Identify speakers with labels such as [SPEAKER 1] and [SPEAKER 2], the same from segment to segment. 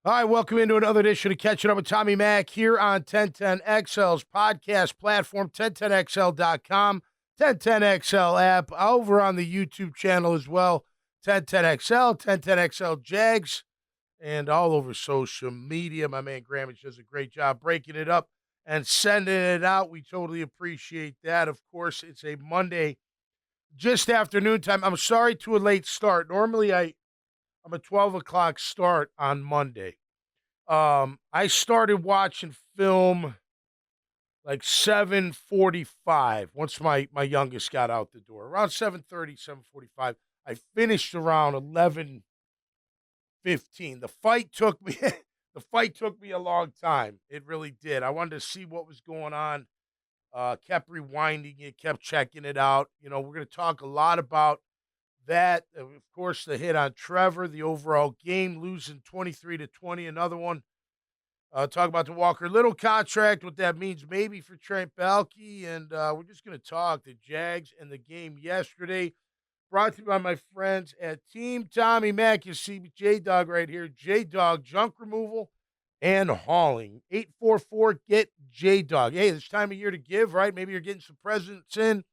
[SPEAKER 1] All right, welcome into another edition of Catching Up with Tommy Mack here on 1010XL's podcast platform, 1010XL.com, 1010XL app, over on the YouTube channel as well, 1010XL, 1010XL Jags, and all over social media. My man Grammage does a great job breaking it up and sending it out. We totally appreciate that. Of course, it's a Monday, just afternoon time. I'm sorry to a late start. Normally, I'm a 12 o'clock start on Monday. I started watching film like 7:45 once my youngest got out the door. Around 7:30, 7:45. I finished around 11:15. The fight took me the fight took me a long time. It really did. I wanted to see what was going on. Kept rewinding it, kept checking it out. We're going to talk a lot about that. Of course, the hit on Trevor, the overall game, losing 23-20, another one. Talk about the Walker Little contract, what that means maybe for Trent Baalke, and we're just going to talk the Jags and the game yesterday. Brought to you by my friends at Team Tommy Mack. You see J-Dog right here. J-Dog Junk Removal and Hauling. 844-GET-J-Dog. Hey, this time of year to give, right? Maybe you're getting some presents in.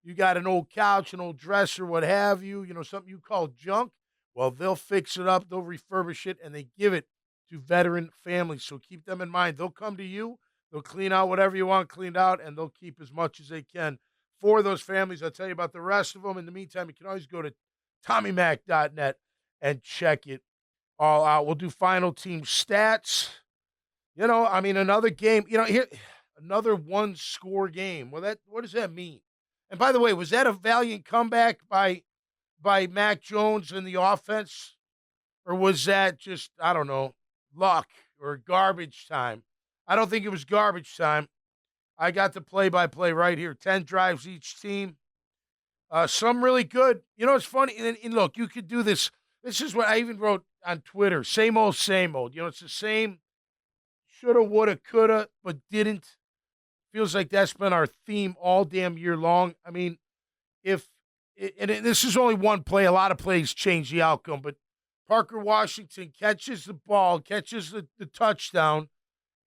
[SPEAKER 1] You got an old couch, an old dresser, what have you, something you call junk. Well, they'll fix it up. They'll refurbish it, and they give it to veteran families. So keep them in mind. They'll come to you. They'll clean out whatever you want cleaned out, and they'll keep as much as they can for those families. I'll tell you about the rest of them. In the meantime, you can always go to TommyMac.net and check it all out. We'll do final team stats. Another game. Here, another one-score game. Well, what does that mean? And by the way, was that a valiant comeback by Mac Jones in the offense? Or was that just, I don't know, luck or garbage time? I don't think it was garbage time. I got the play-by-play right here. 10 drives each team. Some really good. It's funny. And look, you could do this. This is what I even wrote on Twitter. Same old, same old. It's the same shoulda, woulda, coulda, but didn't. Feels like that's been our theme all damn year long. I mean, this is only one play. A lot of plays change the outcome, but Parker Washington catches the ball, catches the touchdown,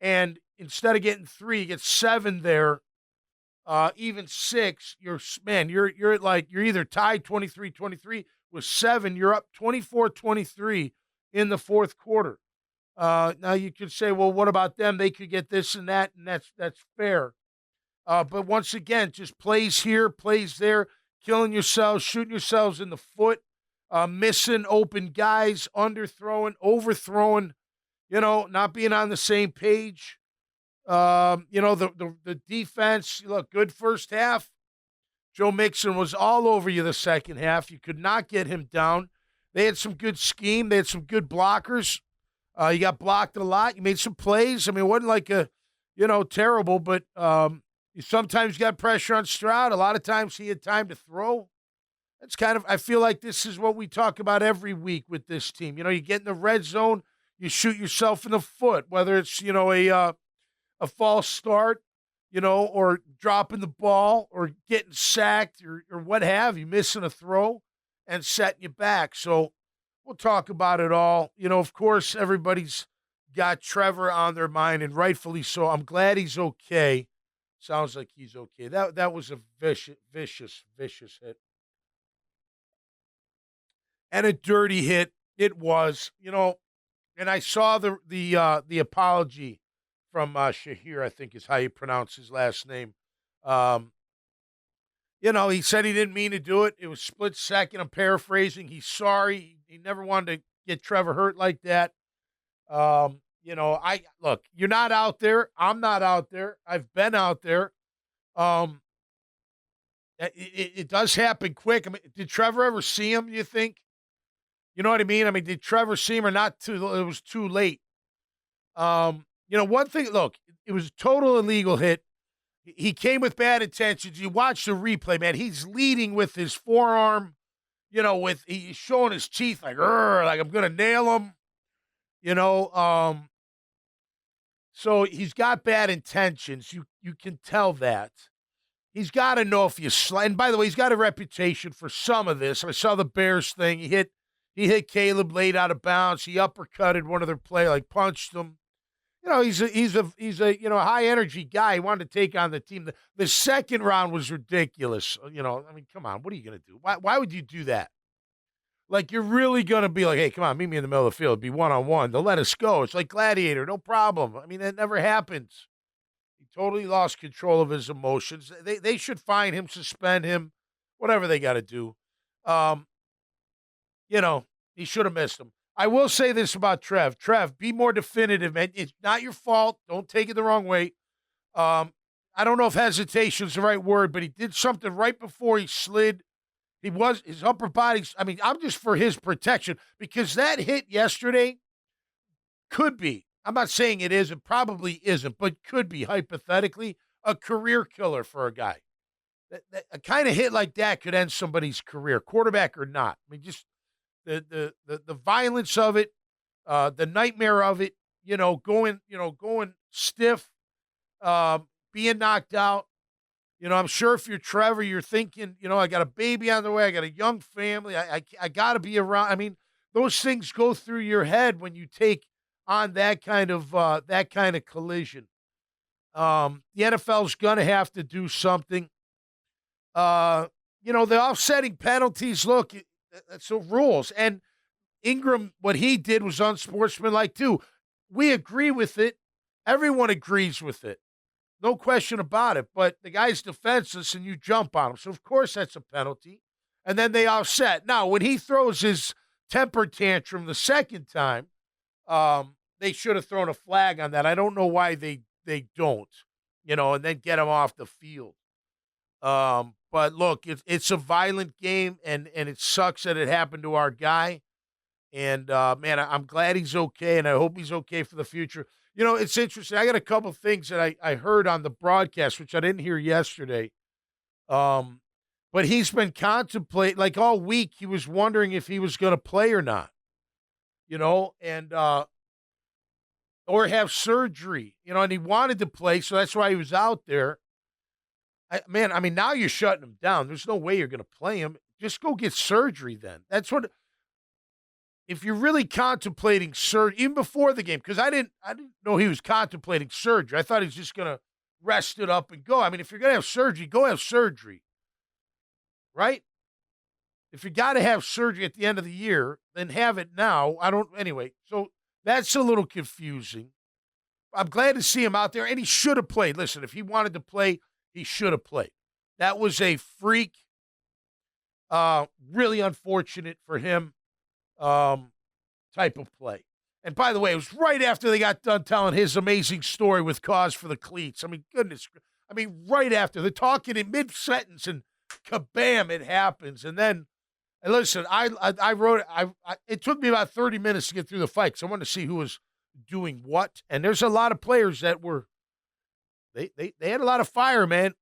[SPEAKER 1] and instead of getting 3, he gets 7 there, even 6. You're either tied 23-23 with 7. You're up 24-23 in the fourth quarter. Now you could say, well, what about them? They could get this and that, and that's fair. But once again, just plays here, plays there, killing yourselves, shooting yourselves in the foot. Missing open guys, underthrowing, overthrowing, not being on the same page. The defense, look, good first half. Joe Mixon was all over you the second half. You could not get him down. They had some good scheme. They had some good blockers. You got blocked a lot. You made some plays. I mean, it wasn't like terrible, but you sometimes got pressure on Stroud. A lot of times he had time to throw. It's I feel like this is what we talk about every week with this team. You get in the red zone, you shoot yourself in the foot, whether it's, a false start, or dropping the ball or getting sacked or what have you, missing a throw and setting you back. So we'll talk about it all. Of course, everybody's got Trevor on their mind, and rightfully so. I'm glad he's okay. Sounds like he's okay. That was a vicious hit. And a dirty hit. It was, and I saw the apology from Shahir, I think is how you pronounce his last name. He said he didn't mean to do it. It was split second. I'm paraphrasing. He's sorry. He never wanted to get Trevor hurt like that. Look, you're not out there. I'm not out there. I've been out there. It does happen quick. I mean, did Trevor ever see him, you think? You know what I mean? I mean, did Trevor see him or not? It was too late. One thing, look, it was a total illegal hit. He came with bad intentions. You watch the replay, man. He's leading with his forearm, he's showing his teeth like I'm going to nail him, So he's got bad intentions. You can tell that. He's got to know if you slide. And by the way, he's got a reputation for some of this. I saw the Bears thing. He hit He hit Caleb late out of bounds. He uppercutted one of their play, like punched him. He's a high energy guy. He wanted to take on the team. The second round was ridiculous. Come on, what are you gonna do? Why would you do that? Like, you're really gonna be like, hey, come on, meet me in the middle of the field, be 1-on-1. They'll let us go. It's like Gladiator, no problem. That never happens. He totally lost control of his emotions. They should fine him, suspend him, whatever they got to do. He should have missed him. I will say this about Trev. Trev, be more definitive, man. It's not your fault. Don't take it the wrong way. I don't know if hesitation is the right word, but he did something right before he slid. His upper body. I'm just for his protection because that hit yesterday could be. I'm not saying it is. It probably isn't, but could be hypothetically a career killer for a guy. A kind of hit like that could end somebody's career, quarterback or not. Just the violence of it, the nightmare of it. Going stiff, being knocked out. I'm sure if you're Trevor, you're thinking, I got a baby on the way, I got a young family, I got to be around. Those things go through your head when you take on that kind of collision. The NFL's gonna have to do something. The offsetting penalties. Look, that's the rules. And Ingram, what he did was unsportsmanlike too. We agree with it. Everyone agrees with it. No question about it. But the guy's defenseless and you jump on him. So, of course, that's a penalty. And then they offset. Now, when he throws his temper tantrum the second time, they should have thrown a flag on that. I don't know why they don't, and then get him off the field. But look, it's a violent game, and it sucks that it happened to our guy. And, man, I'm glad he's okay, and I hope he's okay for the future. It's interesting. I got a couple things that I heard on the broadcast, which I didn't hear yesterday. But he's been contemplating, like all week, he was wondering if he was going to play or not, and or have surgery, and he wanted to play, so that's why he was out there. Now you're shutting him down. There's no way you're going to play him. Just go get surgery then. That's what. If you're really contemplating surgery, even before the game, because I didn't know he was contemplating surgery. I thought he was just going to rest it up and go. If you're going to have surgery, go have surgery, right? If you got to have surgery at the end of the year, then have it now. Anyway, so that's a little confusing. I'm glad to see him out there, and he should have played. Listen, if he wanted to play, he should have played. That was a freak. Really unfortunate for him. Type of play. And by the way, it was right after they got done telling his amazing story with cause for the cleats. Goodness. Right after. They're talking in mid-sentence and kabam, it happens. And then, and listen, I wrote it. It took me about 30 minutes to get through the fight because I wanted to see who was doing what. And there's a lot of players that were, they had a lot of fire, man.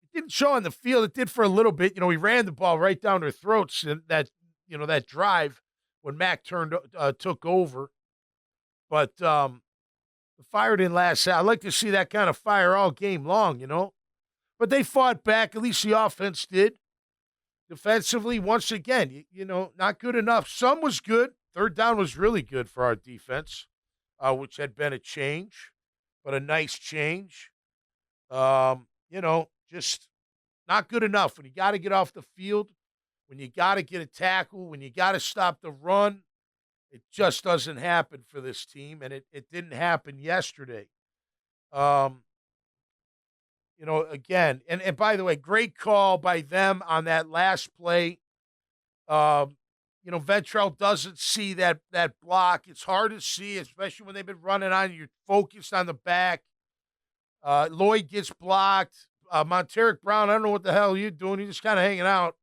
[SPEAKER 1] It didn't show on the field. It did for a little bit. We ran the ball right down their throats and that drive when Mac took over. But the fire didn't last. I'd like to see that kind of fire all game long, But they fought back. At least the offense did. Defensively, once again, not good enough. Some was good. Third down was really good for our defense, which had been a change, but a nice change. Just not good enough. When you got to get off the field, when you got to get a tackle, when you got to stop the run, it just doesn't happen for this team, and it didn't happen yesterday. Again, and by the way, great call by them on that last play. Ventrell doesn't see that block. It's hard to see, especially when they've been running on you. You're focused on the back. Lloyd gets blocked. Monteric Brown, I don't know what the hell you're doing. You're just kind of hanging out.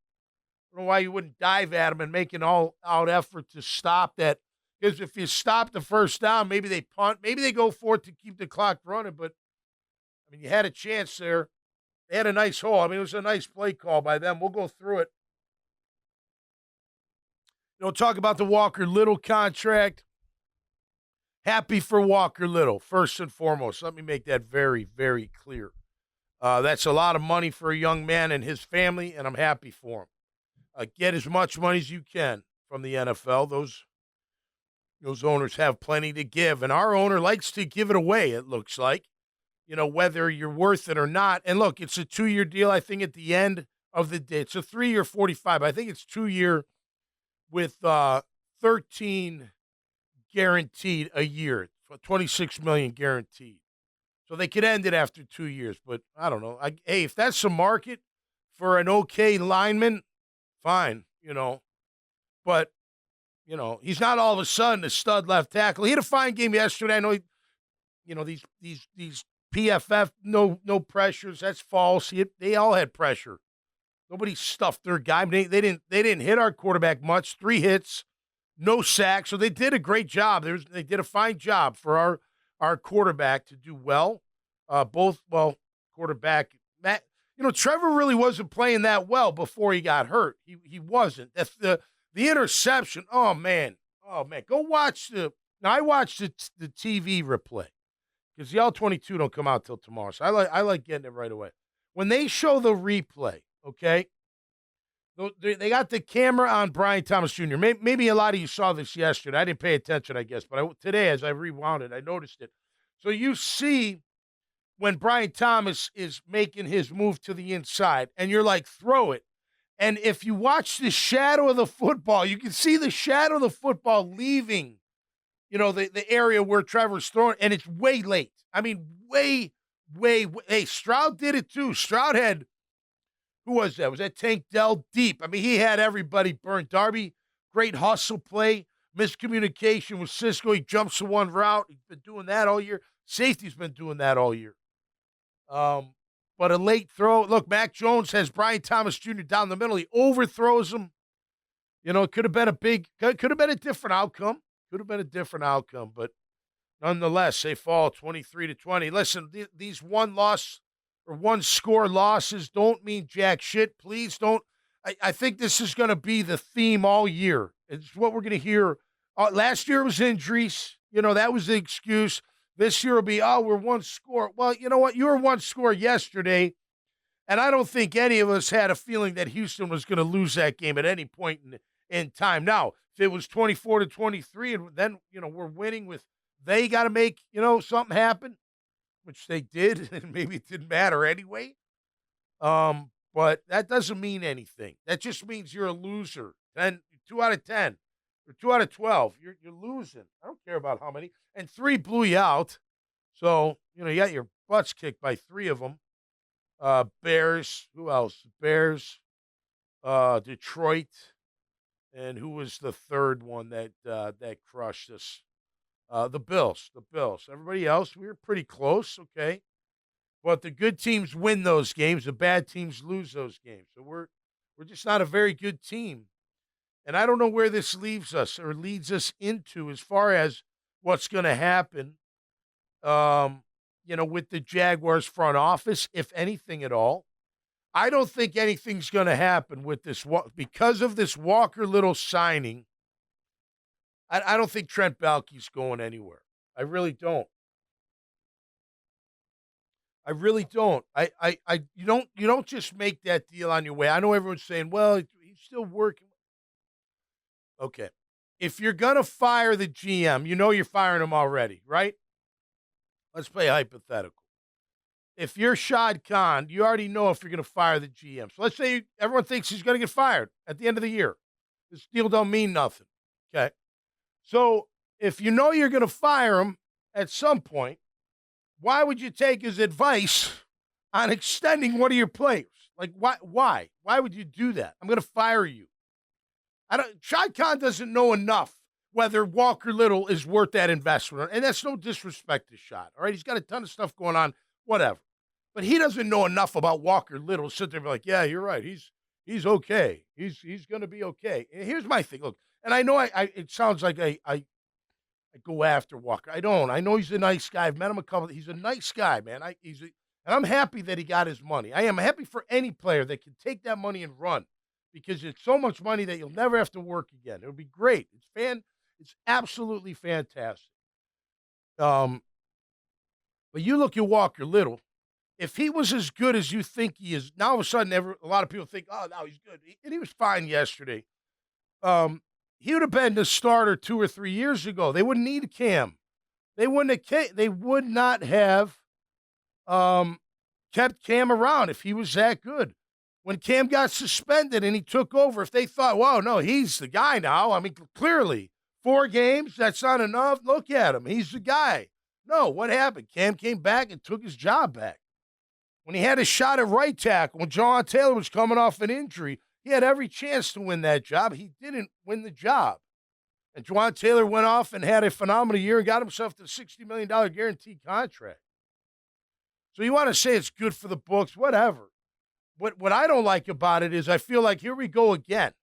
[SPEAKER 1] I don't know why you wouldn't dive at him and make an all-out effort to stop that. Because if you stop the first down, maybe they punt. Maybe they go for it to keep the clock running. But, you had a chance there. They had a nice hole. It was a nice play call by them. We'll go through it. Talk about the Walker Little contract. Happy for Walker Little, first and foremost. Let me make that very, very clear. That's a lot of money for a young man and his family, and I'm happy for him. Get as much money as you can from the NFL. Those owners have plenty to give, and our owner likes to give it away, it looks like, whether you're worth it or not. And look, it's a 2-year deal. I think at the end of the day, it's a 3-year 45. I think it's 2-year with 13 guaranteed a year, 26 million guaranteed. So they could end it after 2 years, but I don't know. Hey, if that's the market for an okay lineman, fine, But he's not all of a sudden a stud left tackle. He had a fine game yesterday. I know these PFF no pressures. That's false. They all had pressure. Nobody stuffed their guy. They didn't hit our quarterback much. 3 hits, no sacks. So they did a great job. They did a fine job for our quarterback to do well. Quarterback Matt. Trevor really wasn't playing that well before he got hurt. He wasn't. That's the interception. Oh man. Go watch Now I watched the TV replay because the All-22 don't come out till tomorrow. So I like getting it right away. When they show the replay, okay, they got the camera on Brian Thomas Jr. Maybe a lot of you saw this yesterday. I didn't pay attention, I guess, but today as I rewound it, I noticed it. So you see when Brian Thomas is making his move to the inside, and you're like, throw it. And if you watch the shadow of the football, you can see the shadow of the football leaving, the area where Trevor's throwing, and it's way late. I mean, way. Hey, Stroud did it too. Stroud had, who was that? Was that Tank Dell deep? I mean, he had everybody burned. Darby, great hustle play, miscommunication with Cisco. He jumps to one route. He's been doing that all year. Safety's been doing that all year. But a late throw. Look, Mac Jones has Brian Thomas Jr. down the middle. He overthrows him. It could have been a different outcome. But nonetheless, they fall 23-20. Listen, these one-score losses don't mean jack shit. Please don't. I think this is going to be the theme all year. It's what we're going to hear. Last year was injuries. That was the excuse. This year will be, we're one score. Well, you know what? You were one score yesterday, and I don't think any of us had a feeling that Houston was going to lose that game at any point in time. Now, if it was 24-23, and then, we're winning with they got to make, something happen, which they did, and maybe it didn't matter anyway. But that doesn't mean anything. That just means you're a loser. 2 out of 10. Or 2 out of 12, you're losing. I don't care about how many. And 3 blew you out. So, you got your butts kicked by 3 of them. Bears. Who else? Bears. Detroit. And who was the third one that crushed us? The Bills. Everybody else, we were pretty close, okay? But the good teams win those games. The bad teams lose those games. So we're just not a very good team. And I don't know where this leaves us or leads us into as far as what's going to happen, with the Jaguars front office, if anything at all. I don't think anything's going to happen with this because of this Walker Little signing. I don't think Trent Baalke's going anywhere. I really don't. You don't just make that deal on your way. I know everyone's saying, well, he's still working. Okay. If you're going to fire the GM, you're firing him already, right? Let's play hypothetical. If you're Shad Khan, you already know if you're going to fire the GM. So let's say everyone thinks he's going to get fired at the end of the year. This deal don't mean nothing, okay? So if you know you're going to fire him at some point, why would you take his advice on extending one of your players? Like, why? Why would you do that? I'm going to fire you. Shad Khan doesn't know enough whether Walker Little is worth that investment. And that's no disrespect to Shad, all right? He's got a ton of stuff going on, whatever. But he doesn't know enough about Walker Little to sit there and be like, yeah, you're right. He's okay. He's going to be okay. And here's my thing. Look, and I know it sounds like I go after Walker. I don't. I know he's a nice guy. I've met him a couple. He's a nice guy, man. And I'm happy that he got his money. I am happy for any player that can take that money and run because it's so much money that you'll never have to work again. It would be great. It's absolutely fantastic. But you look at Walker Little. If he was as good as you think he is, now all of a sudden a lot of people think, oh, now he's good. And he was fine yesterday. he would have been the starter 2 or 3 years ago. They wouldn't need Cam. They would not have kept Cam around if he was that good. When Cam got suspended and he took over, if they thought, "Whoa, no, he's the guy now." I mean, clearly, 4 games, that's not enough. Look at him. He's the guy. No, what happened? Cam came back and took his job back. When he had a shot at right tackle, when Jawaan Taylor was coming off an injury, he had every chance to win that job. He didn't win the job. And Jawaan Taylor went off and had a phenomenal year and got himself the $60 million guaranteed contract. So you want to say it's good for the books, whatever. What I don't like about it is I feel like here we go again.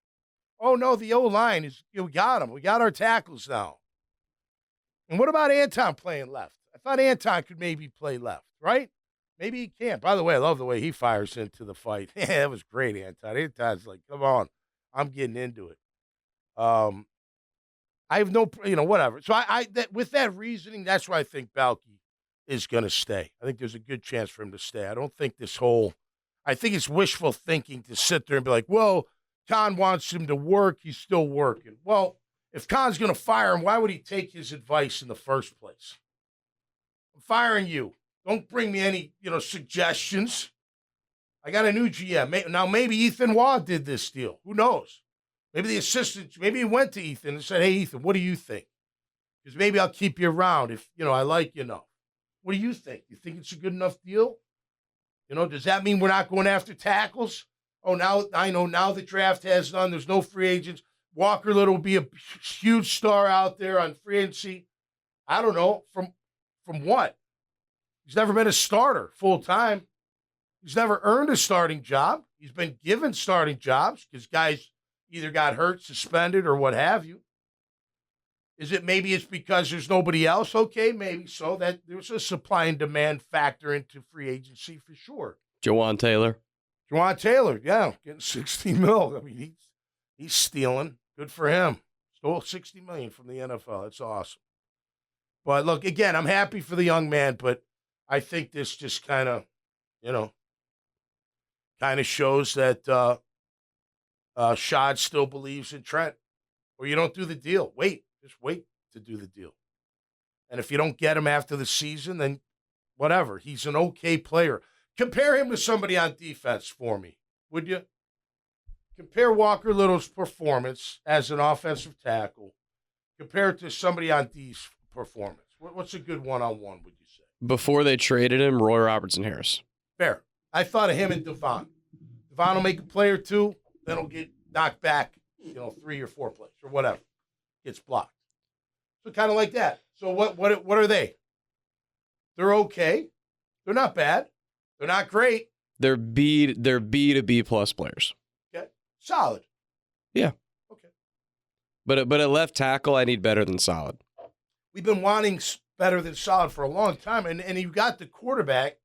[SPEAKER 1] Oh, no, the O-line is, we got him. We got our tackles now. And what about Anton playing left? I thought Anton could maybe play left, right? Maybe he can't. By the way, I love the way he fires into the fight. Yeah, that was great, Anton. Anton's like, come on, I'm getting into it. I have no, whatever. So with that reasoning, that's why I think Balky is going to stay. I think there's a good chance for him to stay. I don't think I think it's wishful thinking to sit there and be like, well, Khan wants him to work. He's still working. Well, if Khan's going to fire him, why would he take his advice in the first place? I'm firing you. Don't bring me any, suggestions. I got a new GM. Now, maybe Ethan Waugh did this deal. Who knows? Maybe the assistant, maybe he went to Ethan and said, hey, Ethan, what do you think? Because maybe I'll keep you around if, I like you enough. What do you think? You think it's a good enough deal? Does that mean we're not going after tackles? Oh, now the draft has done. There's no free agents. Walker Little will be a huge star out there on free agency. I don't know. From what? He's never been a starter full time. He's never earned a starting job. He's been given starting jobs because guys either got hurt, suspended, or what have you. Is it maybe it's because there's nobody else? Okay, maybe so. That there's a supply and demand factor into free agency for sure.
[SPEAKER 2] Jawaan Taylor,
[SPEAKER 1] yeah, getting $60 million. I mean, he's stealing. Good for him. Stole $60 million from the NFL. That's awesome. But look, again, I'm happy for the young man, but I think this just kind of shows that Shad still believes in Trent. Or you don't do the deal. Just wait to do the deal. And if you don't get him after the season, then whatever. He's an okay player. Compare him to somebody on defense for me, would you? Compare Walker Little's performance as an offensive tackle. Compare it to somebody on D's performance. What's a good one-on-one, would you say?
[SPEAKER 2] Before they traded him, Roy Robertson Harris.
[SPEAKER 1] Fair. I thought of him and Devon. Devon will make a play or two, then he'll get knocked back, 3 or 4 plays or whatever. Gets blocked. So kind of like that. So what are they? They're okay. They're not bad. They're not great.
[SPEAKER 2] They're B to B plus players.
[SPEAKER 1] Okay. Solid.
[SPEAKER 2] Yeah.
[SPEAKER 1] Okay.
[SPEAKER 2] But at left tackle, I need better than solid.
[SPEAKER 1] We've been wanting better than solid for a long time, and you got the quarterback.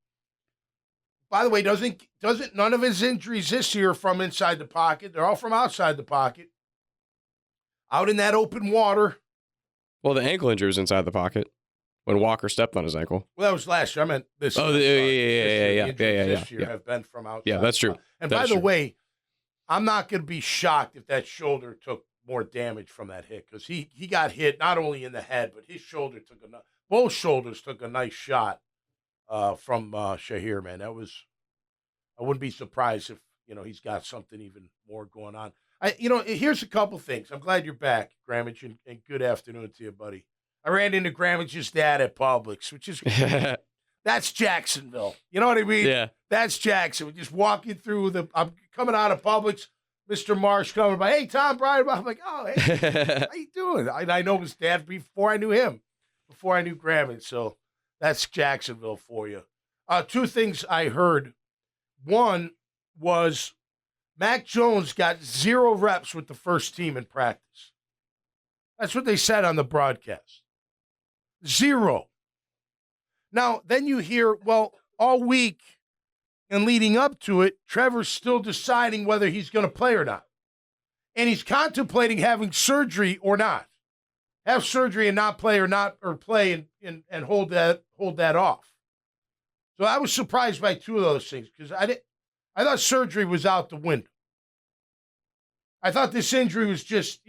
[SPEAKER 1] By the way, doesn't none of his injuries this year from inside the pocket? They're all from outside the pocket. Out in that open water.
[SPEAKER 2] Well, the ankle injury was inside the pocket when Walker stepped on his ankle.
[SPEAKER 1] Well, that was last year. I meant this year.
[SPEAKER 2] Oh, yeah.
[SPEAKER 1] This year have been from outside.
[SPEAKER 2] Yeah, that's true.
[SPEAKER 1] And by the way, I'm not going to be shocked if that shoulder took more damage from that hit because he got hit not only in the head, but his shoulder both shoulders took a nice shot from Shahir, man. I wouldn't be surprised if, he's got something even more going on. Here's a couple things. I'm glad you're back, Grammage, and good afternoon to you, buddy. I ran into Grammage's dad at Publix, which is, that's Jacksonville. You know what I mean?
[SPEAKER 2] Yeah.
[SPEAKER 1] That's Jackson. We're just walking through I'm coming out of Publix, Mr. Marsh coming by, hey, Tom, Brian. I'm like, oh, hey, how you doing? I know his dad before I knew him, before I knew Grammage. So that's Jacksonville for you. 2 things I heard. One was Mac Jones got 0 reps with the first team in practice. That's what they said on the broadcast. 0. Now, then you hear, well, all week and leading up to it, Trevor's still deciding whether he's going to play or not. And he's contemplating having surgery or not. Have surgery and not play or play and hold that off. So I was surprised by 2 of those things because I thought surgery was out the window. I thought this injury was just,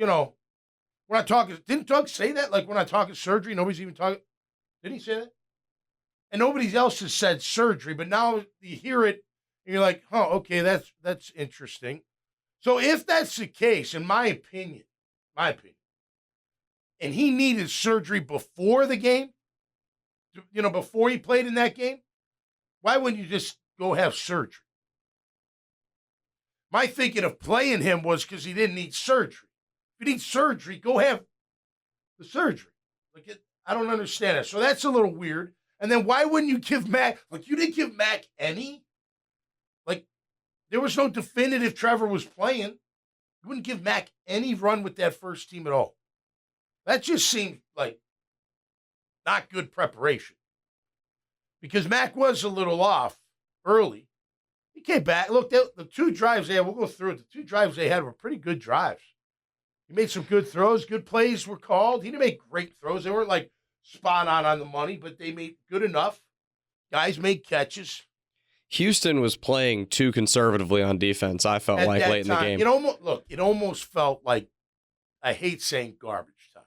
[SPEAKER 1] We're not talking. Didn't Doug say that? Like, we're not talking surgery. Nobody's even talking. Didn't he say that? And nobody else has said surgery, but now you hear it and you're like, oh, okay, that's interesting. So if that's the case, in my opinion, and he needed surgery before the game, before he played in that game, why wouldn't you just go have surgery? My thinking of playing him was because he didn't need surgery. If you need surgery, go have the surgery. I don't understand it. So that's a little weird. And then why wouldn't you give Mac, you didn't give Mac any? There was no definitive Trevor was playing. You wouldn't give Mac any run with that first team at all. That just seemed like not good preparation. Because Mac was a little off early. He came back. Look, the 2 drives they had, we'll go through it. The 2 drives they had were pretty good drives. He made some good throws. Good plays were called. He didn't make great throws. They weren't spot on the money, but they made good enough. Guys made catches.
[SPEAKER 2] Houston was playing too conservatively on defense, I felt like, late in the game.
[SPEAKER 1] It almost felt like, I hate saying garbage time.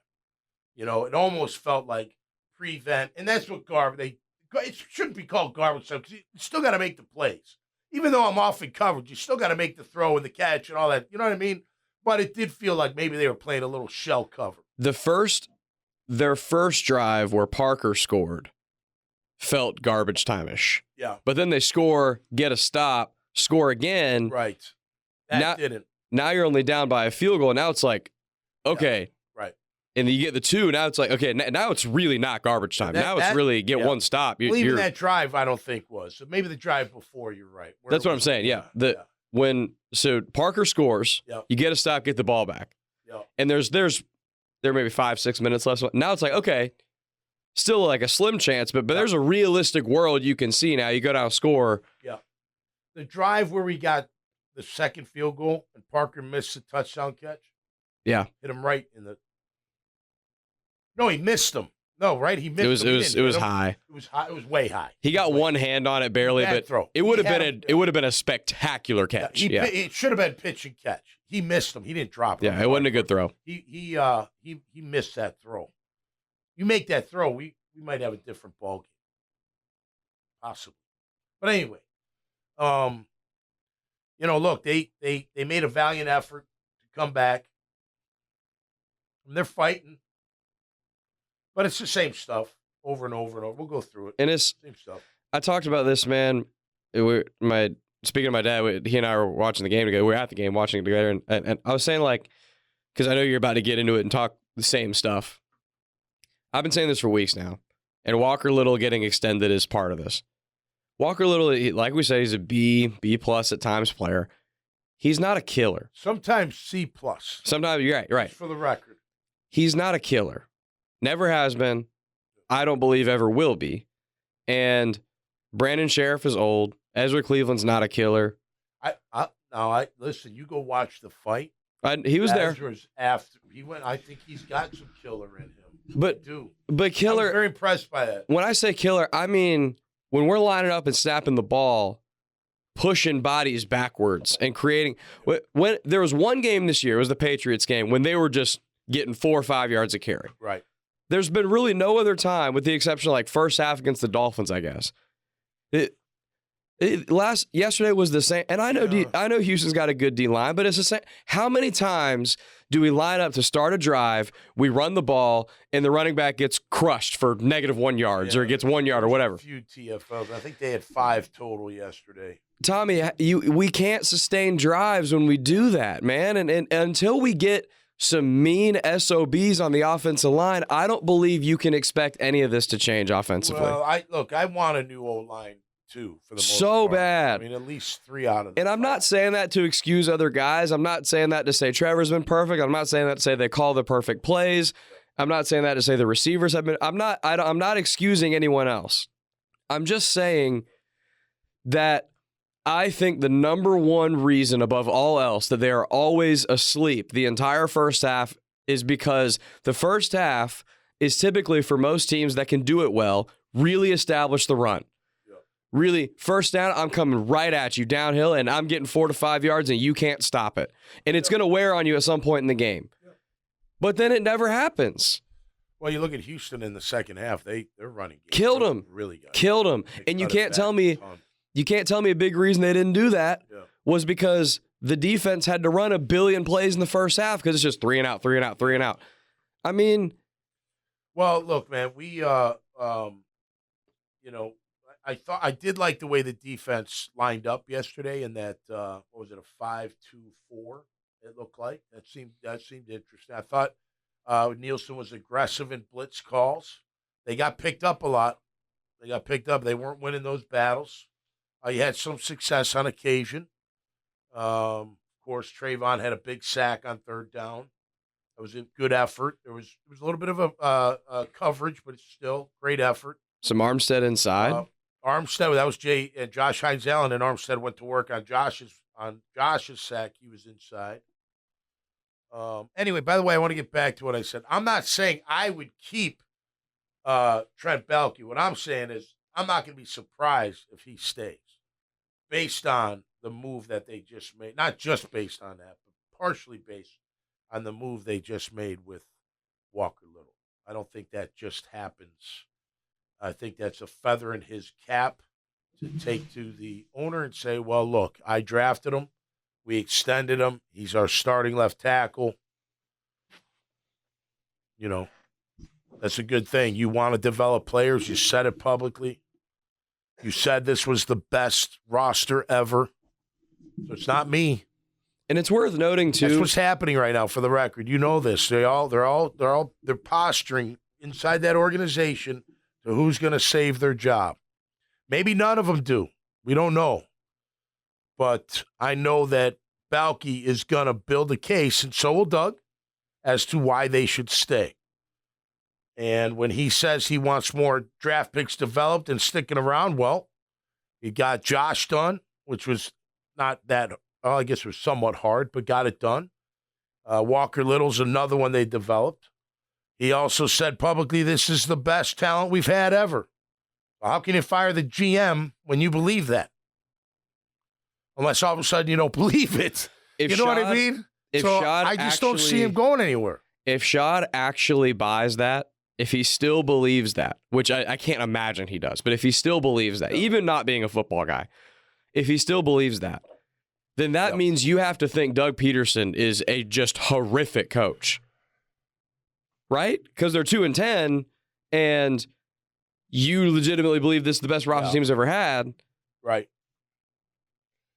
[SPEAKER 1] It almost felt like prevent, and that's what it shouldn't be called garbage time because you still got to make the plays. Even though I'm off in coverage, you still got to make the throw and the catch and all that. You know what I mean? But it did feel like maybe they were playing a little shell cover.
[SPEAKER 2] Their first drive where Parker scored felt garbage time-ish.
[SPEAKER 1] Yeah.
[SPEAKER 2] But then they score, get a stop, score again.
[SPEAKER 1] Right. That didn't.
[SPEAKER 2] Now you're only down by a field goal. Now it's like, okay.
[SPEAKER 1] Yeah. Right.
[SPEAKER 2] And then you get the 2. Now it's like, okay, now it's really not garbage time. Now it's really get one stop.
[SPEAKER 1] Even that drive, I don't think was. So maybe the drive before, you're right.
[SPEAKER 2] That's what I'm saying, yeah. So Parker scores, you get a stop, get the ball back. And there may be 5-6 minutes left. Now it's like, okay, still like a slim chance, but there's a realistic world you can see now. You go down, score.
[SPEAKER 1] Yeah. The drive where we got the second field goal and Parker missed the touchdown catch.
[SPEAKER 2] Yeah.
[SPEAKER 1] Hit him right in the. No, he missed him. No, right? He missed him.
[SPEAKER 2] It was high.
[SPEAKER 1] It was high. It was way high.
[SPEAKER 2] He got one hand on it barely, but it would have been a spectacular catch.
[SPEAKER 1] It should have been pitch and catch. He missed him. He didn't drop it.
[SPEAKER 2] Yeah, it wasn't a good throw.
[SPEAKER 1] He missed that throw. You make that throw, we might have a different ball game. Possibly. But anyway, look, they made a valiant effort to come back. And they're fighting. But it's the same stuff over and over and over. We'll go through it.
[SPEAKER 2] And it's
[SPEAKER 1] same stuff.
[SPEAKER 2] I talked about this, man. Speaking of my dad, he and I were watching the game together. We were at the game watching it together. And I was saying, because I know you're about to get into it and talk the same stuff. I've been saying this for weeks now. And Walker Little getting extended is part of this. Walker Little, like we said, he's a B+ at times player. He's not a killer.
[SPEAKER 1] Sometimes C+.
[SPEAKER 2] Sometimes, you're right.
[SPEAKER 1] Just for the record.
[SPEAKER 2] He's not a killer. Never has been. I don't believe ever will be. And Brandon Sheriff is old. Ezra Cleveland's not a killer.
[SPEAKER 1] Listen, you go watch the fight.
[SPEAKER 2] He was there.
[SPEAKER 1] Ezra's after he went. I think he's got some killer in him.
[SPEAKER 2] But killer.
[SPEAKER 1] I'm very impressed by that.
[SPEAKER 2] When I say killer, I mean when we're lining up and snapping the ball, pushing bodies backwards and creating. When there was one game this year, it was the Patriots game, when they were just getting 4 or 5 yards of carry.
[SPEAKER 1] Right.
[SPEAKER 2] There's been really no other time, with the exception of first half against the Dolphins, I guess. Yesterday was the same, and I know Houston's got a good D line, but it's the same. How many times do we line up to start a drive, we run the ball, and the running back gets crushed for -1 yards or gets 1 yard or whatever?
[SPEAKER 1] A few TFLs. I think they had 5 total yesterday.
[SPEAKER 2] Tommy, we can't sustain drives when we do that, man, and until we get some mean SOBs on the offensive line, I don't believe you can expect any of this to change offensively.
[SPEAKER 1] Well, I want a new O-line too, for the most
[SPEAKER 2] so
[SPEAKER 1] part.
[SPEAKER 2] bad.
[SPEAKER 1] I mean, at least 3 out of them.
[SPEAKER 2] And I'm not saying that to excuse other guys. I'm not saying that to say Trevor's been perfect. I'm not saying that to say they call the perfect plays. I'm not saying that to say the receivers have been. I'm not excusing anyone else. I'm just saying that I think the number one reason above all else that they are always asleep the entire first half is because the first half is typically, for most teams that can do it well, really establish the run. Yeah. Really, first down, I'm coming right at you downhill, and I'm getting 4 to 5 yards, and you can't stop it. And it's going to wear on you at some point in the game. Yeah. But then it never happens.
[SPEAKER 1] Well, you look at Houston in the second half; their running game
[SPEAKER 2] Killed him.
[SPEAKER 1] really got
[SPEAKER 2] Killed him. And you can't tell me a big reason they didn't do that was because the defense had to run a billion plays in the first half because it's just 3 and out, 3 and out, 3 and out. I mean,
[SPEAKER 1] well, look, man, we I did like the way the defense lined up yesterday in that what was it, a 5-2-4? It looked like that seemed interesting. I thought Nielsen was aggressive in blitz calls. They got picked up a lot. They weren't winning those battles. You had some success on occasion. Of course, Trayvon had a big sack on third down. It was a good effort. It was a little bit of a coverage, but it's still great effort.
[SPEAKER 2] Some Armstead inside.
[SPEAKER 1] Armstead, that was Josh Hines Allen, and Armstead went to work on Josh's sack. He was inside. Anyway, by the way, I want to get back to what I said. I'm not saying I would keep Trent Baalke. What I'm saying is I'm not going to be surprised if he stays based on the move that they just made. Not just based on that, but partially based on the move they just made with Walker Little. I don't think that just happens. I think that's a feather in his cap to take to the owner and say, well, look, I drafted him. We extended him. He's our starting left tackle. You know, that's a good thing. You want to develop players. You said it publicly. You said this was the best roster ever. So it's not me.
[SPEAKER 2] And it's worth noting, too.
[SPEAKER 1] That's what's happening right now, for the record. You know this. They're posturing inside that organization to who's going to save their job. Maybe none of them do. We don't know. But I know that Baalke is going to build a case, and so will Doug, as to why they should stay. And when he says he wants more draft picks developed and sticking around, well, he got Josh done, which was not that, well, I guess it was somewhat hard, but got it done. Walker Little's another one they developed. He also said publicly, this is the best talent we've had ever. Well, how can you fire the GM when you believe that? Unless all of a sudden you don't believe it. You know what I mean? I just don't see him going anywhere.
[SPEAKER 2] If Shad actually buys that, if he still believes that, which I can't imagine he does, but if he still believes that, even not being a football guy, if he still believes that, then that means you have to think Doug Peterson is a just horrific coach. Right? Because they're 2-10, and you legitimately believe this is the best roster team's ever had.
[SPEAKER 1] Right.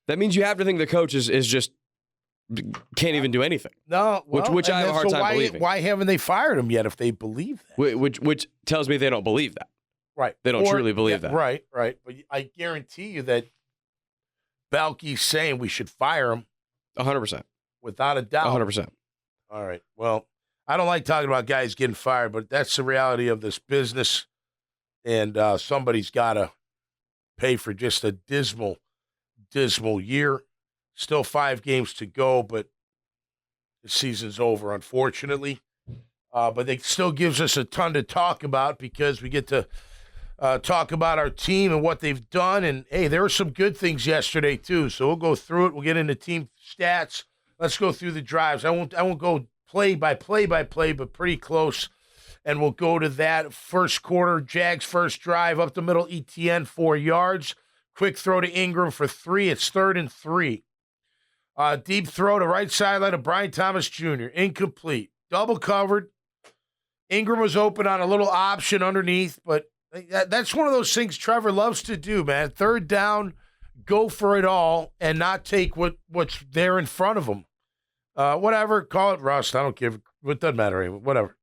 [SPEAKER 2] That means you have to think the coach is just can't even do anything.
[SPEAKER 1] No, well,
[SPEAKER 2] which I have a hard time believing.
[SPEAKER 1] Why haven't they fired him yet if they believe that?
[SPEAKER 2] Which tells me they don't believe that.
[SPEAKER 1] Right.
[SPEAKER 2] They don't truly believe that.
[SPEAKER 1] Right. But I guarantee you that Baalke's saying we should fire him.
[SPEAKER 2] 100%.
[SPEAKER 1] Without a doubt.
[SPEAKER 2] 100%.
[SPEAKER 1] All right. Well, I don't like talking about guys getting fired, but that's the reality of this business. And somebody's got to pay for just a dismal year. Still 5 games to go, but the season's over, unfortunately. But it still gives us a ton to talk about because we get to talk about our team and what they've done. And, hey, there were some good things yesterday, too. So we'll go through it. We'll get into team stats. Let's go through the drives. I won't go play by play, but pretty close. And we'll go to that first quarter. Jags first drive up the middle. ETN 4 yards. Quick throw to Ingram for 3. It's 3rd and 3. Deep throw to right sideline of Brian Thomas Jr. Incomplete. Double covered. Ingram was open on a little option underneath, but that's one of those things Trevor loves to do, man. 3rd down, go for it all, and not take what's there in front of him. Whatever, call it rust. I don't give. It doesn't matter anyway. Whatever.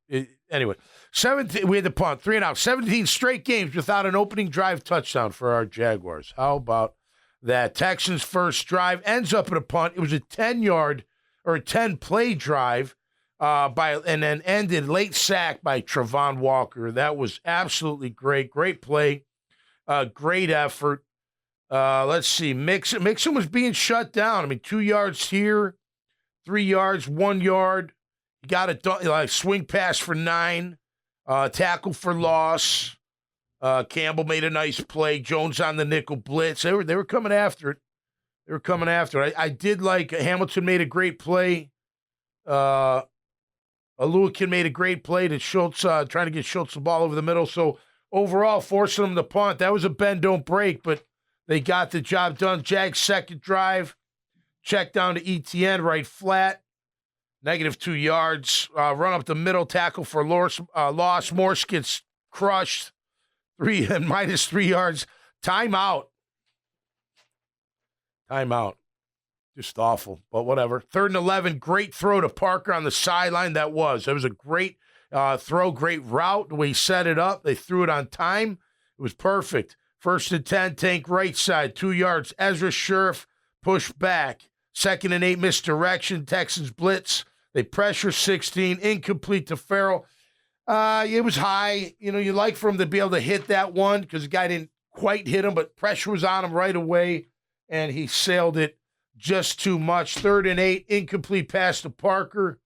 [SPEAKER 1] Anyway, 17. We had the punt, 3 and out. 17 straight games without an opening drive touchdown for our Jaguars. How about that? Texans' first drive ends up in a punt. It was a 10-yard or a 10-play drive and then ended late sack by Travon Walker. That was absolutely great. Great play. Great effort. Let's see. Mixon was being shut down. I mean, 2 yards here, 3 yards, 1 yard. He got a swing pass for 9, tackle for loss. Campbell made a nice play. Jones on the nickel blitz. They were coming after it. I did like Hamilton made a great play. Aluakin made a great play to Schultz, trying to get Schultz the ball over the middle. So overall, forcing them to punt. That was a bend, don't break, but they got the job done. Jags second drive. Check down to ETN, right flat. -2 yards. Run up the middle, tackle for loss. Morse gets crushed. -3 yards. Timeout. Just awful, but whatever. 3rd and 11, great throw to Parker on the sideline. That was a great throw, great route. The way he set it up, they threw it on time. It was perfect. 1st and 10, Tank right side, 2 yards. Ezra Scherf push back. 2nd and 8, misdirection. Texans blitz. They pressure 16, incomplete to Farrell. It was high. You know, you like for him to be able to hit that one because the guy didn't quite hit him, but pressure was on him right away, and he sailed it just too much. 3rd and 8, incomplete pass to Parker.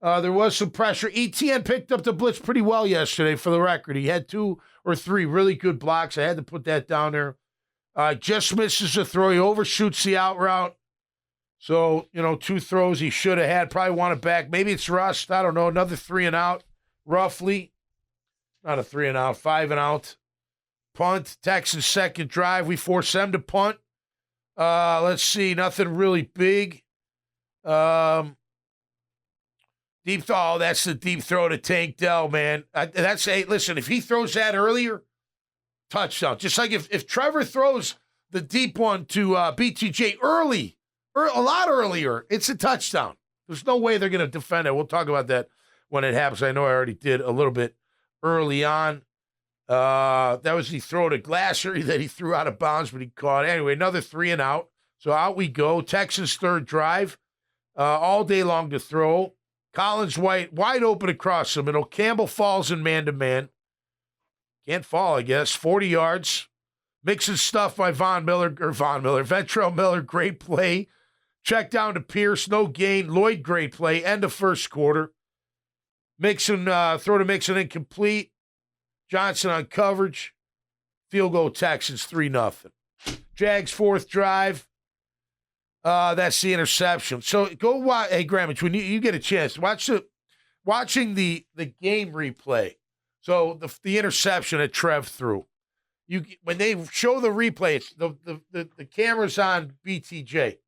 [SPEAKER 1] There was some pressure. ETN picked up the blitz pretty well yesterday, for the record. He had 2 or 3 really good blocks. I had to put that down there. Just misses the throw. He overshoots the out route. So, 2 throws he should have had. Probably want it back. Maybe it's rust. I don't know. Another 3 and out, roughly. Not a 3 and out, 5 and out. Punt. Texans second drive. We force them to punt. Let's see. Nothing really big. Deep throw. That's the deep throw to Tank Dell, man. Listen, if he throws that earlier, touchdown. Just like if Trevor throws the deep one to BTJ a lot earlier, it's a touchdown. There's no way they're going to defend it. We'll talk about that when it happens. I know I already did a little bit early on. That was the throw to Glasser that he threw out of bounds, but he caught. Anyway, another 3 and out. So out we go. Texans third drive. All day long to throw. Collins White wide open across the middle. Campbell falls in man-to-man. Can't fall, I guess. 40 yards. Mixing stuff by Ventrell Miller, great play. Check down to Pierce, no gain. Lloyd, great play. End of first quarter. Mixon, throw to Mixon incomplete. Johnson on coverage. Field goal Texans, 3-0. Jags fourth drive. That's the interception. So go watch. Hey, Grammage, when you get a chance, watching the game replay. So the interception that Trev threw. When they show the replay, it's the camera's on BTJ,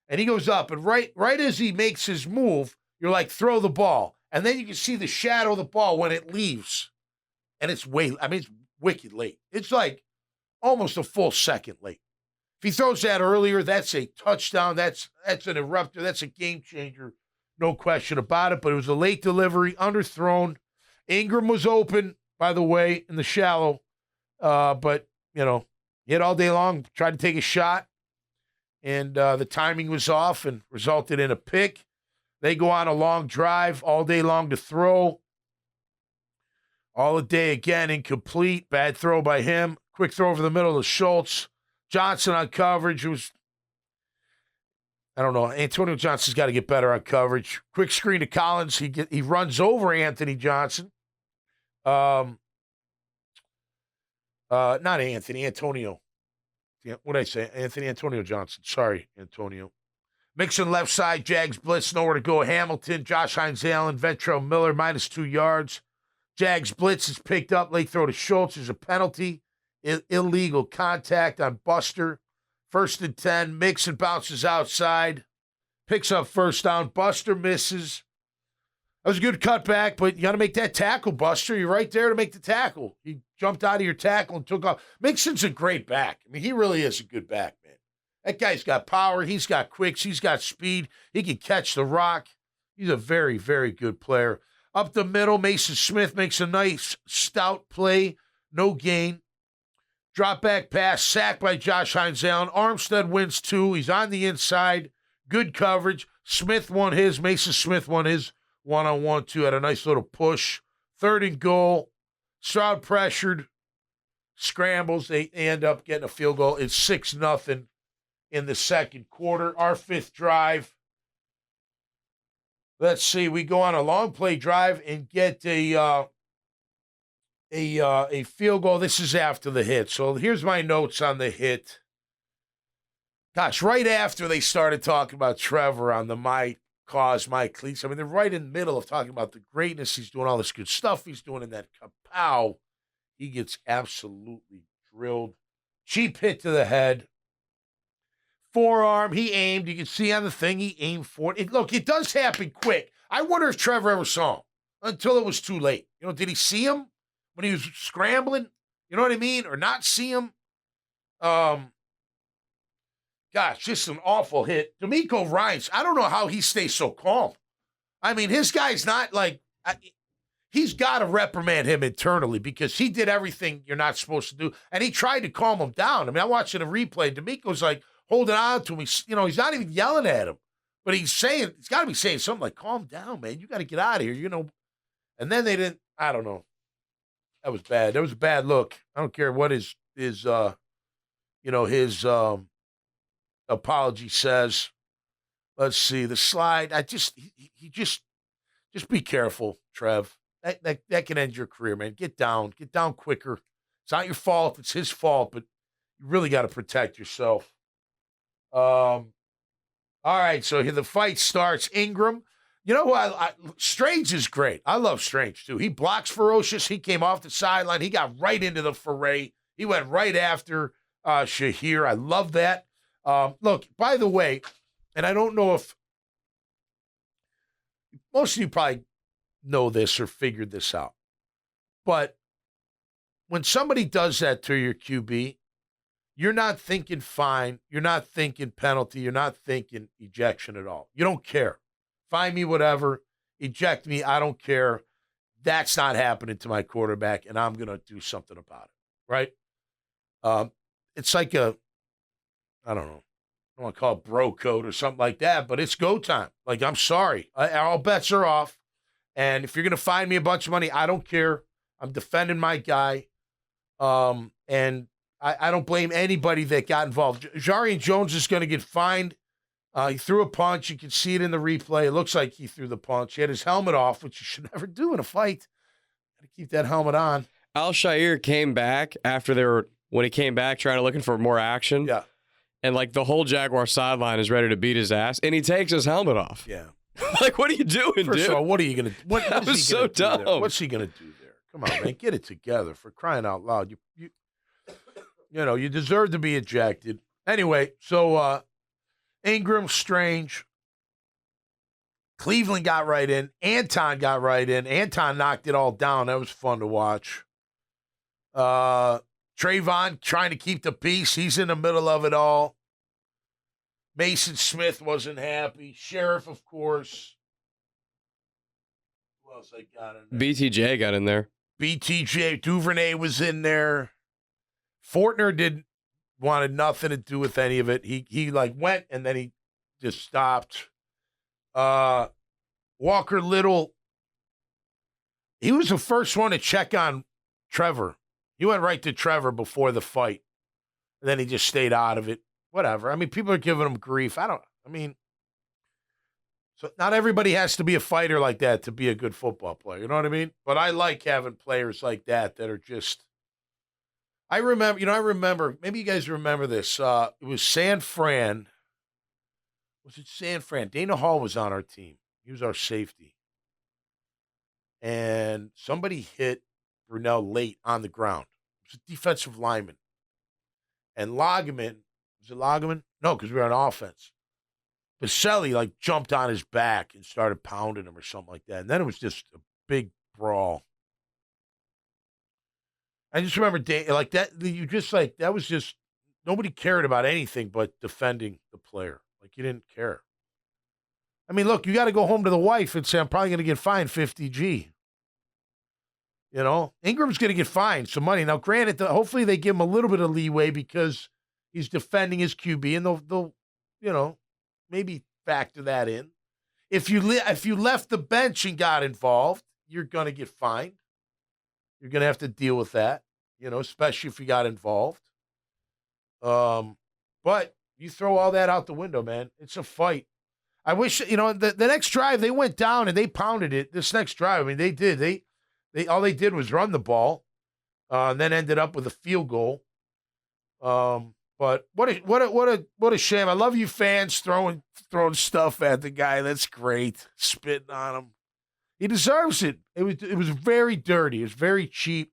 [SPEAKER 1] and he goes up, and right as he makes his move, you're like, throw the ball, and then you can see the shadow of the ball when it leaves, and it's it's wicked late. It's like almost a full second late. If he throws that earlier, that's a touchdown. That's an eruptor. That's a game changer, no question about it. But it was a late delivery, underthrown. Ingram was open, by the way, in the shallow. But, hit all day long, tried to take a shot, and the timing was off and resulted in a pick. They go on a long drive all day long to throw. All day again, incomplete. Bad throw by him. Quick throw over the middle to Schultz. Johnson on coverage. I don't know. Antonio Johnson's got to get better on coverage. Quick screen to Collins. He runs over Anthony Johnson. Not Antonio. Yeah, what did I say? Antonio Johnson. Sorry, Antonio. Mixon left side, Jags blitz, nowhere to go. Hamilton, Josh Hines-Allen, Ventrell Miller, -2 yards. Jags blitz is picked up. Late throw to Schultz. There's a penalty. Illegal contact on Buster. 1st and 10. Mixon bounces outside. Picks up first down. Buster misses. That was a good cutback, but you got to make that tackle, Buster. You're right there to make the tackle. He jumped out of your tackle and took off. Mixon's a great back. I mean, he really is a good back, man. That guy's got power. He's got quicks. He's got speed. He can catch the rock. He's a very, very good player. Up the middle, Mason Smith makes a nice, stout play. No gain. Drop back pass, sacked by Josh Hines-Allen. Armstead wins 2. He's on the inside. Good coverage. Smith won his. Mason Smith won his. 1-on-1, 2, had a nice little push. 3rd and goal. Stroud pressured. Scrambles. They end up getting a field goal. It's 6-0 in the second quarter. Our 5th drive. Let's see. We go on a long play drive and get a field goal. This is after the hit. So here's my notes on the hit. Gosh, right after they started talking about Trevor on the cause Mike Cleese. I mean, they're right in the middle of talking about the greatness. He's doing all this good stuff he's doing in that kapow. He gets absolutely drilled. Cheap hit to the head. Forearm, he aimed. You can see on the thing he aimed for it. Look, it does happen quick. I wonder if Trevor ever saw him until it was too late. Did he see him when he was scrambling? You know what I mean? Or not see him? Gosh, just an awful hit. D'Amico Ryans, I don't know how he stays so calm. I mean, his guy's not like, he's got to reprimand him internally because he did everything you're not supposed to do. And he tried to calm him down. I mean, I'm watching a replay. D'Amico's like holding on to him. He's not even yelling at him, but he's got to be saying something like, calm down, man. You got to get out of here, And then they didn't, I don't know. That was bad. That was a bad look. I don't care what his apology says. Let's see the slide. He just be careful, Trev. That can end your career, man. Get down quicker. It's not your fault. It's his fault, but you really got to protect yourself. All right. So here the fight starts. Ingram. You know who Strange is great. I love Strange too. He blocks ferocious. He came off the sideline. He got right into the foray. He went right after Shahir. I love that. Look, by the way, and I don't know if most of you probably know this or figured this out, but when somebody does that to your QB, you're not thinking fine. You're not thinking penalty. You're not thinking ejection at all. You don't care. Fine me, whatever. Eject me. I don't care. That's not happening to my quarterback, and I'm going to do something about it, right? It's like I don't know. I don't want to call it bro code or something like that, but it's go time. Like, I'm sorry. All bets are off. And if you're going to fine me a bunch of money, I don't care. I'm defending my guy. And I don't blame anybody that got involved. Jarian Jones is going to get fined. He threw a punch. You can see it in the replay. It looks like he threw the punch. He had his helmet off, which you should never do in a fight. Got to keep that helmet on.
[SPEAKER 2] Al-Shaair came back when he came back looking for more action.
[SPEAKER 1] Yeah.
[SPEAKER 2] And like the whole Jaguar sideline is ready to beat his ass, and he takes his helmet off.
[SPEAKER 1] Yeah.
[SPEAKER 2] Like, what are you doing,
[SPEAKER 1] First
[SPEAKER 2] dude?
[SPEAKER 1] of all, what are you going to do?
[SPEAKER 2] That was so dumb.
[SPEAKER 1] What's he going to do there? Come on, man. Get it together, for crying out loud. You deserve to be ejected. Anyway, so Ingram, Strange. Cleveland got right in. Anton got right in. Anton knocked it all down. That was fun to watch. Trayvon trying to keep the peace. He's in the middle of it all. Mason Smith wasn't happy. Sheriff, of course. Who else I got in there?
[SPEAKER 2] BTJ got in there.
[SPEAKER 1] BTJ Duvernay was in there. Fortner wanted nothing to do with any of it. He went and then he just stopped. Walker Little, he was the first one to check on Trevor. He went right to Trevor before the fight. And then he just stayed out of it. Whatever. I mean, people are giving him grief. So not everybody has to be a fighter like that to be a good football player. You know what I mean? But I like having players like that are just, I remember, maybe you guys remember this. It was San Fran. Was it San Fran? Dana Hall was on our team. He was our safety. And somebody hit Brunell late on the ground. It was a defensive lineman. And Lageman, was it Lageman? No, because we were on offense. Baselli, jumped on his back and started pounding him or something like that. And then it was just a big brawl. I just remember that was just, nobody cared about anything but defending the player. You didn't care. I mean, look, you got to go home to the wife and say, I'm probably going to get fined $50G. Ingram's going to get fined some money. Now, granted, hopefully they give him a little bit of leeway because he's defending his QB, and they'll maybe factor that in. If you left the bench and got involved, you're going to get fined. You're going to have to deal with that, especially if you got involved. But you throw all that out the window, man. It's a fight. I wish, the next drive, they went down and they pounded it. This next drive, they did. They all they did was run the ball, and then ended up with a field goal. But what a shame. I love you fans throwing stuff at the guy. That's great. Spitting on him. He deserves it. It was very dirty. It was very cheap.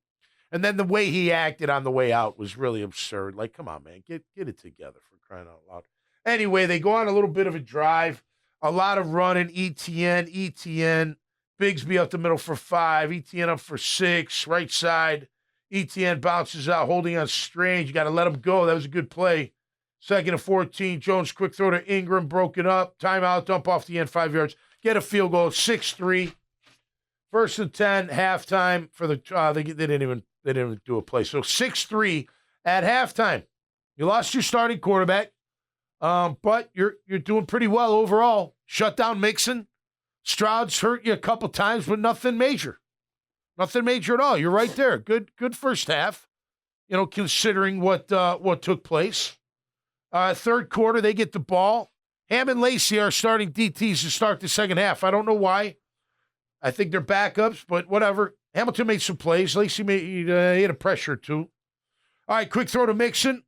[SPEAKER 1] And then the way he acted on the way out was really absurd. Like, come on, man. Get it together, for crying out loud. Anyway, they go on a little bit of a drive. A lot of running. ETN. Bigsby up the middle for 5. ETN up for 6. Right side. ETN bounces out, holding on Strange. You got to let him go. That was a good play. 2nd and 14. Jones, quick throw to Ingram, broken up. Timeout, dump off the end, 5 yards. Get a field goal, 6-3. 1st and 10, halftime for the. They didn't even do a play. So 6-3 at halftime. You lost your starting quarterback, but you're doing pretty well overall. Shut down Mixon. Stroud's hurt you a couple times, but nothing major. Nothing major at all. You're right there. Good first half, considering what took place. 3rd quarter, they get the ball. Ham and Lacey are starting DTs to start the second half. I don't know why. I think they're backups, but whatever. Hamilton made some plays. Lacey he had a pressure too. All right, quick throw to Mixon.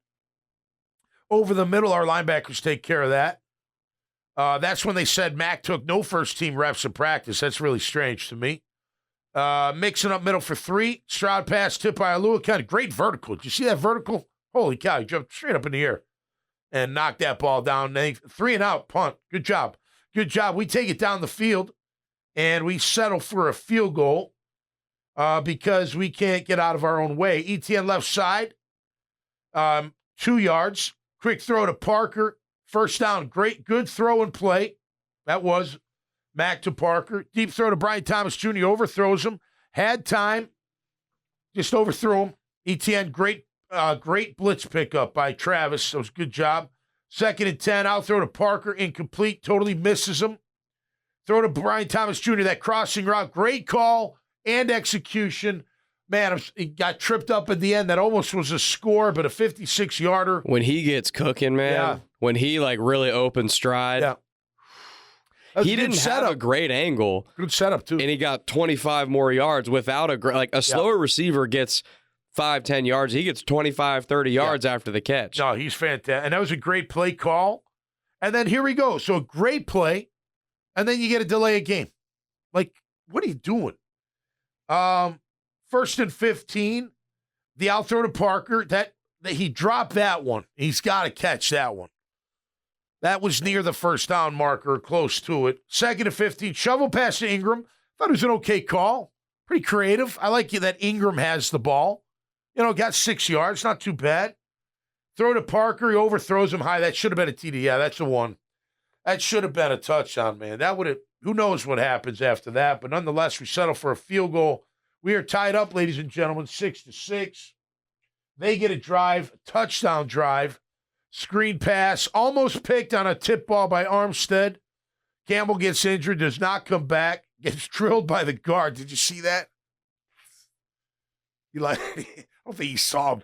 [SPEAKER 1] Over the middle, our linebackers take care of that. That's when they said Mac took no first-team reps in practice. That's really strange to me. Mixon up middle for 3. Stroud pass, tip by Alua. Kind of great vertical. Did you see that vertical? Holy cow, he jumped straight up in the air and knocked that ball down. 3 and out, punt. Good job. Good job. We take it down the field, and we settle for a field goal because we can't get out of our own way. ETN left side, 2 yards. Quick throw to Parker. First down. Good throw and play. That was Mac to Parker. Deep throw to Brian Thomas Jr. Overthrows him. Had time. Just overthrew him. ETN, great blitz pickup by Travis. That was a good job. 2nd and 10. Out throw to Parker. Incomplete. Totally misses him. Throw to Brian Thomas Jr. That crossing route. Great call and execution. Man, he got tripped up at the end. That almost was a score, but a 56-yarder.
[SPEAKER 2] When he gets cooking, man. Yeah. When he really opens stride.
[SPEAKER 1] Yeah.
[SPEAKER 2] He didn't have a great angle.
[SPEAKER 1] Good setup, too.
[SPEAKER 2] And he got 25 more yards without a slower receiver gets 5-10 yards. He gets 25, 30 yards after the catch.
[SPEAKER 1] No, he's fantastic. And that was a great play call. And then here we go. So a great play, and then you get a delay of game. Like, what are you doing? 1st and 15, the out throw to Parker. That he dropped that one. He's got to catch that one. That was near the first down marker, close to it. 2nd and 15, shovel pass to Ingram. Thought it was an okay call. Pretty creative. I like that Ingram has the ball. Got 6 yards. Not too bad. Throw to Parker. He overthrows him high. That should have been a TD. Yeah, that's the one. That should have been a touchdown, man. That would have, who knows what happens after that. But nonetheless, we settle for a field goal. We are tied up, ladies and gentlemen, 6-6. They get a drive, a touchdown drive. Screen pass, almost picked on a tip ball by Armstead. Campbell gets injured, does not come back, gets drilled by the guard. Did you see that? I don't think he saw him.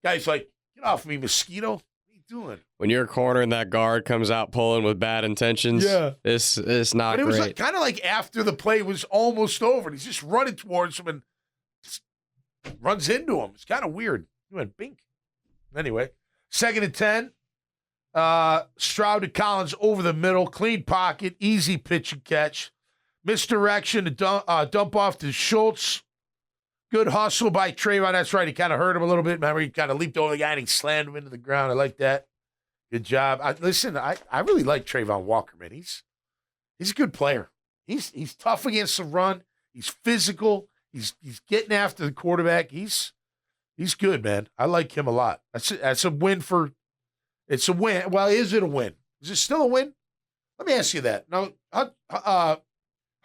[SPEAKER 1] Guy's like, get off me, mosquito. What are you doing?
[SPEAKER 2] When you're cornering, that guard comes out pulling with bad intentions.
[SPEAKER 1] Yeah.
[SPEAKER 2] It's not
[SPEAKER 1] great. It was
[SPEAKER 2] great.
[SPEAKER 1] Kind of after the play was almost over, and he's just running towards him and runs into him. It's kind of weird. He went bink. Anyway. 2nd and 10. Stroud to Collins over the middle. Clean pocket. Easy pitch and catch. Misdirection to dump off to Schultz. Good hustle by Trayvon. That's right. He kind of hurt him a little bit. Remember, he kind of leaped over the guy and he slammed him into the ground. I like that. Good job. I really like Trayvon Walker, man. He's a good player. He's tough against the run. He's physical. He's getting after the quarterback. He's good, man. I like him a lot. That's a win for. It's a win. Well, is it a win? Is it still a win? Let me ask you that. Now,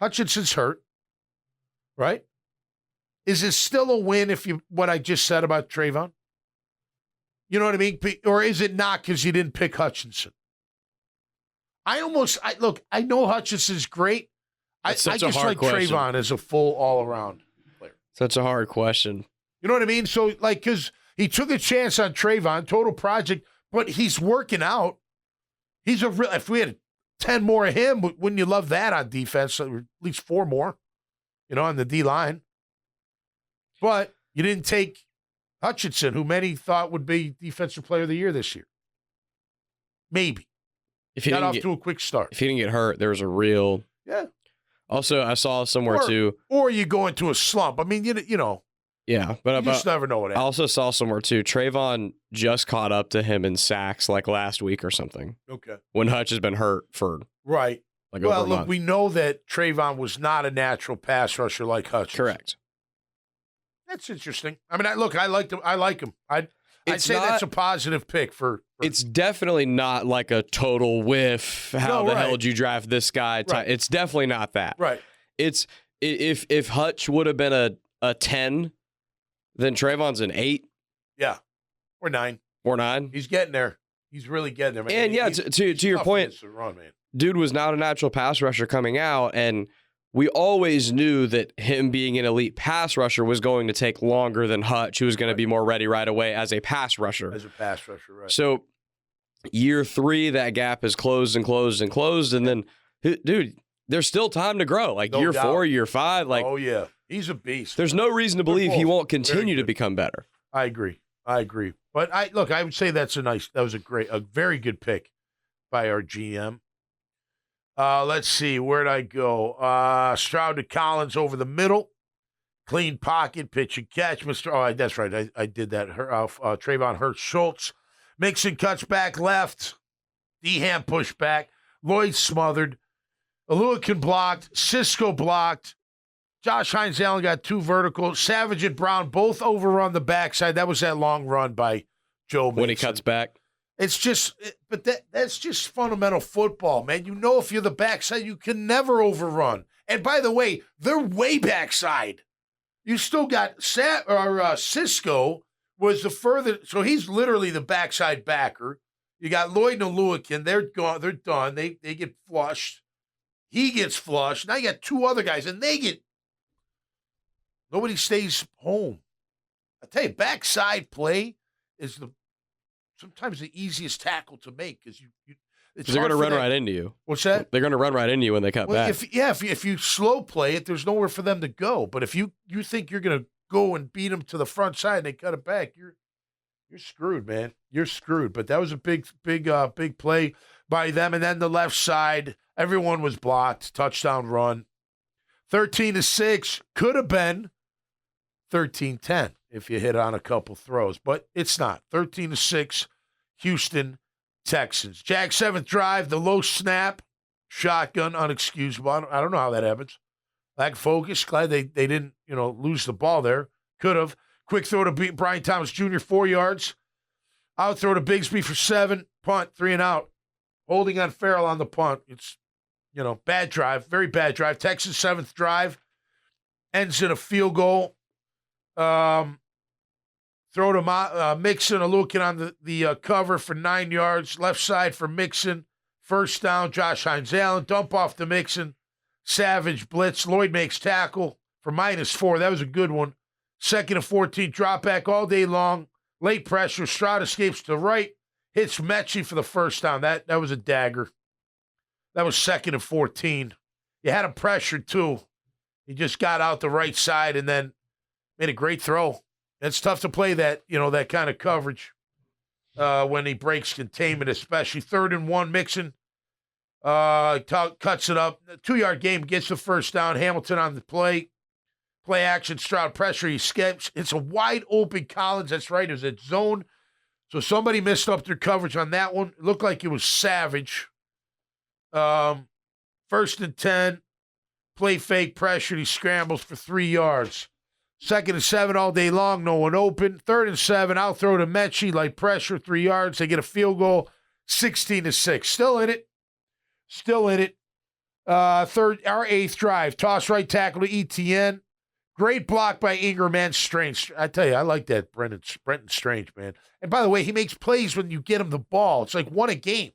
[SPEAKER 1] Hutchinson's hurt, right? Is it still a win if what I just said about Trayvon? You know what I mean? Or is it not because you didn't pick Hutchinson? I know Hutchinson's great. I just like question. Trayvon as a full all-around player.
[SPEAKER 2] Such a hard question.
[SPEAKER 1] You know what I mean? So, because he took a chance on Trayvon, total project, but he's working out. He's a real. If we had 10 more of him, wouldn't you love that on defense? Or at least 4 more, on the D line. But you didn't take Hutchinson, who many thought would be Defensive Player of the Year this year. Maybe.
[SPEAKER 2] If he
[SPEAKER 1] Got
[SPEAKER 2] didn't
[SPEAKER 1] off
[SPEAKER 2] get,
[SPEAKER 1] to a quick start.
[SPEAKER 2] if he didn't get hurt, there was a real.
[SPEAKER 1] Yeah.
[SPEAKER 2] Also, I saw somewhere too.
[SPEAKER 1] Or you go into a slump. I mean, you know.
[SPEAKER 2] Yeah, but
[SPEAKER 1] You just never know what
[SPEAKER 2] I
[SPEAKER 1] happens.
[SPEAKER 2] also saw somewhere too. Trayvon just caught up to him in sacks like last week or something.
[SPEAKER 1] Okay.
[SPEAKER 2] When Hutch has been hurt for
[SPEAKER 1] Right.
[SPEAKER 2] like over a month.
[SPEAKER 1] We know that Trayvon was not a natural pass rusher like Hutch.
[SPEAKER 2] Correct.
[SPEAKER 1] That's interesting. I mean, I like him. I'd say that's a positive pick for.
[SPEAKER 2] It's definitely not like a total whiff. How the hell did you draft this guy?
[SPEAKER 1] Right.
[SPEAKER 2] It's definitely not that.
[SPEAKER 1] Right.
[SPEAKER 2] It's if Hutch would have been a 10, then Trayvon's an 8.
[SPEAKER 1] Yeah. Or 9.
[SPEAKER 2] Or 9.
[SPEAKER 1] He's getting there. He's really getting there. Man.
[SPEAKER 2] And yeah, to your point,
[SPEAKER 1] run, man.
[SPEAKER 2] Dude was not a natural pass rusher coming out, and we always knew that him being an elite pass rusher was going to take longer than Hutch, who was going to be more ready right away as a pass rusher.
[SPEAKER 1] As a pass rusher, right.
[SPEAKER 2] So year 3, that gap is closed and closed and closed, and then, dude, there's still time to grow. Like
[SPEAKER 1] No
[SPEAKER 2] year
[SPEAKER 1] doubt.
[SPEAKER 2] 4, year 5, like
[SPEAKER 1] oh yeah, he's a beast.
[SPEAKER 2] there's no reason to believe he won't continue to become better.
[SPEAKER 1] I agree. But I would say that was a very good pick by our GM. Let's see, where'd I go? Stroud to Collins over the middle. Clean pocket, pitch and catch. That's right. I did that. Trayvon Hurts Schultz. Mixon cuts back left. Deham pushed back. Lloyd smothered. Aluakin blocked. Cisco blocked. Josh Hines Allen got 2 vertical. Savage and Brown both overrun the backside. That was that long run by Joe Mixon.
[SPEAKER 2] When he cuts back.
[SPEAKER 1] It's just, but that's just fundamental football, man. You know, if you're the backside, you can never overrun. And by the way, they're way backside. You still got Cisco was the further, so he's literally the backside backer. You got Lloyd and Aluakin. They're gone. They're done. They get flushed. He gets flushed. Now you got 2 other guys, and nobody stays home. I tell you, backside play is sometimes the easiest tackle to make because
[SPEAKER 2] they're going to run right into you.
[SPEAKER 1] What's that?
[SPEAKER 2] They're going to run right into you when they cut back.
[SPEAKER 1] If you slow play it, there's nowhere for them to go. But if you think you're going to go and beat them to the front side and they cut it back, you're screwed, man. You're screwed. But that was a big play by them. And then the left side, everyone was blocked. Touchdown run. 13-6 could have been 13-10 if you hit on a couple throws, but it's not. 13-6, Houston Texans. Jags 7th drive, the low snap, shotgun, unexcusable. I don't know how that happens. Lack of focus. Glad they didn't lose the ball there. Could have. Quick throw to Brian Thomas Jr., 4 yards. Out throw to Bigsby for 7. Punt, 3 and out. Holding on Farrell on the punt. It's bad drive, very bad drive. Texans 7th drive ends in a field goal. Throw to Mixon, looking on the cover for 9 yards. Left side for Mixon. First down, Josh Hines Allen. Dump off to Mixon. Savage blitz. Lloyd makes tackle for -4. That was a good one. 2nd and 14, drop back all day long. Late pressure. Stroud escapes to the right. Hits Mechie for the first down. That was a dagger. That was 2nd and 14. You had him pressured, too. He just got out the right side and then made a great throw. It's tough to play that kind of coverage when he breaks containment, especially. 3rd and 1, Mixon cuts it up. 2-yard game, gets the first down. Hamilton on the play. Play action, Stroud pressure. He skips. It's a wide open Collins. That's right. It was at zone. So somebody messed up their coverage on that one. It looked like it was Savage. 1st and 10. Play fake pressure. He scrambles for 3 yards. 2nd and 7 all day long. No one open. 3rd and 7. I'll throw to Mechie. Light pressure. 3 yards. They get a field goal. 16-6. Still in it. Our 8th drive. Toss right tackle to ETN. Great block by Ingram and Strange. I tell you, I like that Brenton Strange, man. And by the way, he makes plays when you get him the ball. It's like 1 a game.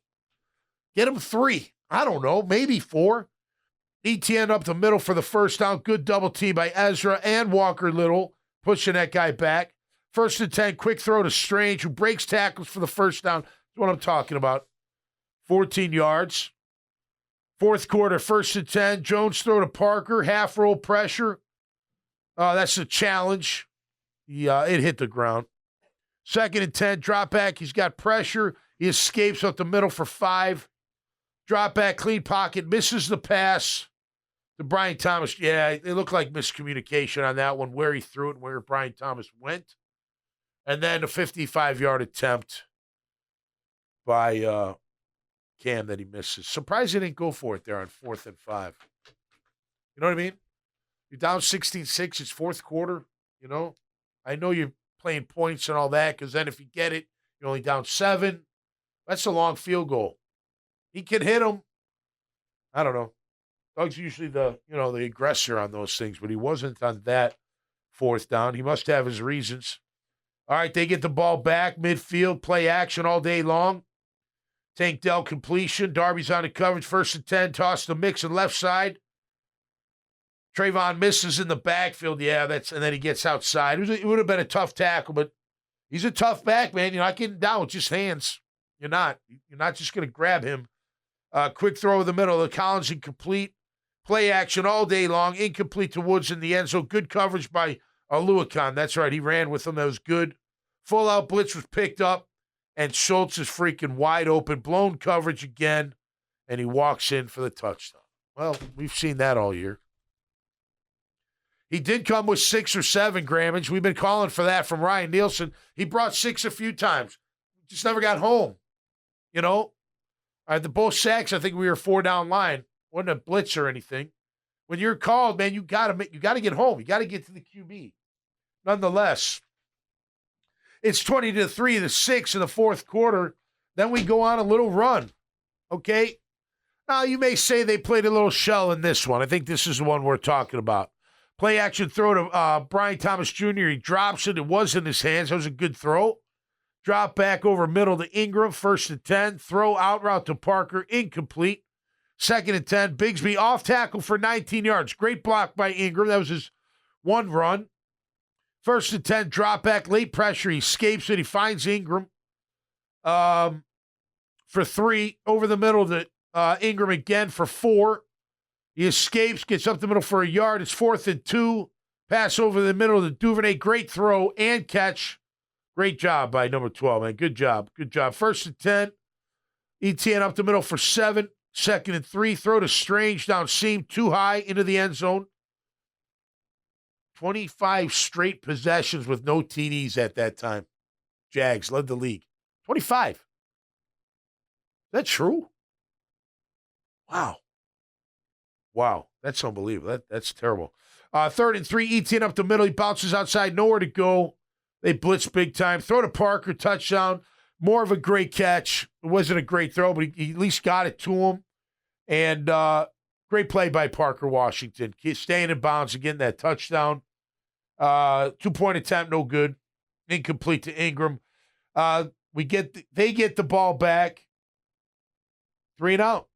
[SPEAKER 1] Get him 3. I don't know, maybe 4. ETN up the middle for the first down. Good double team by Ezra and Walker Little, pushing that guy back. 1st and 10, quick throw to Strange, who breaks tackles for the first down. That's what I'm talking about. 14 yards. 4th quarter, 1st and 10. Jones throw to Parker, half roll pressure. That's a challenge. It hit the ground. 2nd and 10, drop back. He's got pressure. He escapes up the middle for 5. Drop back, clean pocket, misses the pass to Brian Thomas. Yeah, it looked like miscommunication on that one, where he threw it and where Brian Thomas went. And then a 55-yard attempt by Cam that he misses. Surprised he didn't go for it there on 4th and 5. You know what I mean? You're down 16-6. It's fourth quarter. You know, I know you're playing points and all that, because then if you get it, you're only down 7. That's a long field goal. He can hit him. I don't know. Doug's usually the aggressor on those things, but he wasn't on that 4th down. He must have his reasons. All right, they get the ball back, midfield, play action all day long. Tank Dell completion. Darby's on the coverage, 1st and 10, toss the mix and left side. Trayvon misses in the backfield. Yeah, and then he gets outside. It would have been a tough tackle, but he's a tough back, man. You're not getting down with just hands. You're not. You're not just going to grab him. Quick throw over the middle. The Collins incomplete. Play action all day long. Incomplete to Woods in the end zone. Good coverage by Aluakon. That's right. He ran with him. That was good. Full out blitz was picked up, and Schultz is freaking wide open. Blown coverage again, and he walks in for the touchdown. Well, we've seen that all year. He did come with 6 or 7, Grammage. We've been calling for that from Ryan Nielsen. He brought 6 a few times. Just never got home. You know? The both sacks, I think we were 4 down line. Wasn't a blitz or anything. When you're called, man, you gotta get home. You gotta get to the QB. Nonetheless, it's 20-3, the 6 in the fourth quarter. Then we go on a little run. Okay? Now, you may say they played a little shell in this one. I think this is the one we're talking about. Play action throw to Brian Thomas Jr. He drops it. It was in his hands. That was a good throw. Drop back over middle to Ingram. 1st and 10. Throw out route to Parker. Incomplete. 2nd and 10. Bigsby off tackle for 19 yards. Great block by Ingram. That was his one run. 1st and 10. Drop back. Late pressure. He escapes it. He finds Ingram for 3. Over the middle to Ingram again for 4. He escapes, gets up the middle for a yard. It's 4th and 2. Pass over the middle to Duvernay. Great throw and catch. Great job by number 12, man. Good job. Good job. 1st and 10. ETN up the middle for 7. 2nd and 3. Throw to Strange down seam. Too high into the end zone. 25 straight possessions with no TDs at that time. Jags led the league. 25. Is that true? Wow. Wow, that's unbelievable. That's terrible. 3rd and 3, ETN up the middle. He bounces outside, nowhere to go. They blitz big time. Throw to Parker, touchdown. More of a great catch. It wasn't a great throw, but he at least got it to him. And great play by Parker Washington. Staying in bounds, again, that touchdown. 2-point attempt, no good. Incomplete to Ingram. They get the ball back. 3 and out.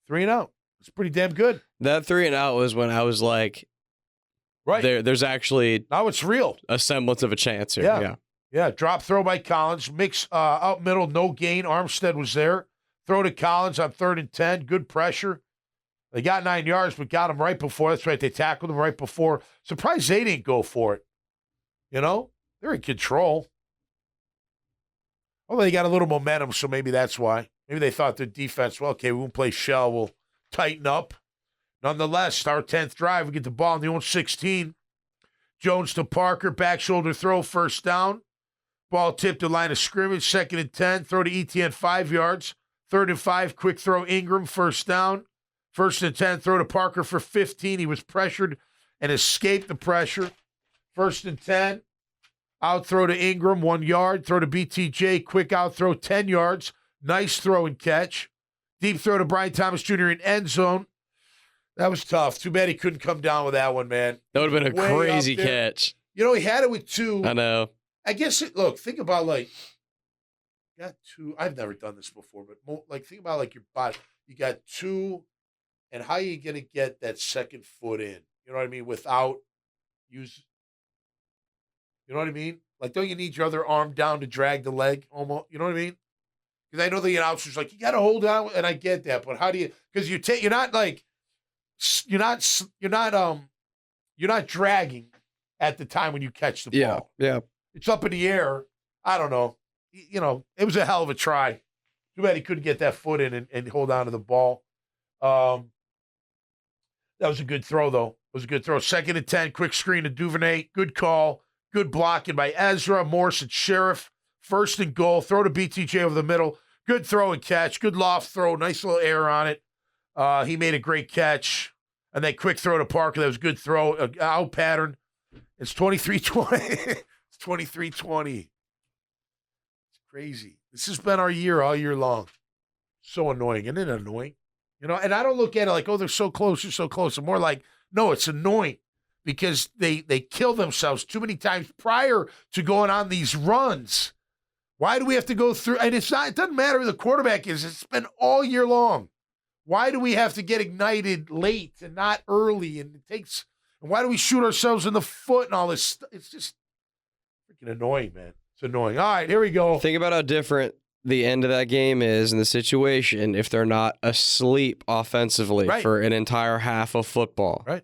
[SPEAKER 1] 3 and out. It's pretty damn good.
[SPEAKER 2] That 3 and out was when I was like,
[SPEAKER 1] right.
[SPEAKER 2] There's actually
[SPEAKER 1] now it's real.
[SPEAKER 2] A semblance of a chance here.
[SPEAKER 1] Yeah. Drop throw by Collins. Mix out middle, no gain. Armstead was there. Throw to Collins on 3rd and 10. Good pressure. They got 9 yards, but got him right before. That's right. They tackled him right before. Surprised they didn't go for it. You know, they're in control. Well, they got a little momentum, so maybe that's why. Maybe they thought their defense, well, okay, we won't play shell. We'll tighten up. Nonetheless, our 10th drive, we get the ball in the own 16. Jones to Parker, back shoulder throw, 1st down. Ball tipped to line of scrimmage, 2nd and 10. Throw to ETN, 5 yards. 3rd and 5, quick throw, Ingram, 1st down. 1st and 10, throw to Parker for 15. He was pressured and escaped the pressure. 1st and 10. Out throw to Ingram, 1 yard. Throw to BTJ, quick out throw, 10 yards. Nice throw and catch. Deep throw to Brian Thomas Jr. in end zone. That was tough. Too bad he couldn't come down with that one, man.
[SPEAKER 2] That would have been a crazy catch.
[SPEAKER 1] You know, he had it with 2.
[SPEAKER 2] I know.
[SPEAKER 1] I guess, look, think about, like, you got 2. I've never done this before, but, think about, like, your body. You got 2, and how are you going to get that second foot in? You know what I mean? Without use. You know what I mean? Like, don't you need your other arm down to drag the leg almost? You know what I mean? Because I know the announcer's like, you got to hold on, and I get that, but how do you? Because you're not like, you're not dragging at the time when you catch the ball.
[SPEAKER 2] Yeah.
[SPEAKER 1] It's up in the air. I don't know. You know, it was a hell of a try. Too bad he couldn't get that foot in and hold on to the ball. That was a good throw, though. It was a good throw. 2nd and 10, quick screen to Duvernay. Good call. Good blocking by Ezra, Morse, and Sheriff. 1st and goal. Throw to BTJ over the middle. Good throw and catch. Good loft throw. Nice little air on it. He made a great catch. And then quick throw to Parker. That was a good throw. Out pattern. It's 23-20. It's 23-20. It's crazy. This has been our year all year long. So annoying. Isn't it annoying? You know, and I don't look at it like, oh, they're so close, they're so close. I'm more like, no, it's annoying because they kill themselves too many times prior to going on these runs. Why do we have to go through? And it doesn't matter who the quarterback is. It's been all year long. Why do we have to get ignited late and not early? And why do we shoot ourselves in the foot and all this stuff? It's just freaking annoying, man. It's annoying. All right, here we go.
[SPEAKER 2] Think about how different the end of that game is in the situation if they're not asleep offensively for an entire half of football.
[SPEAKER 1] Right.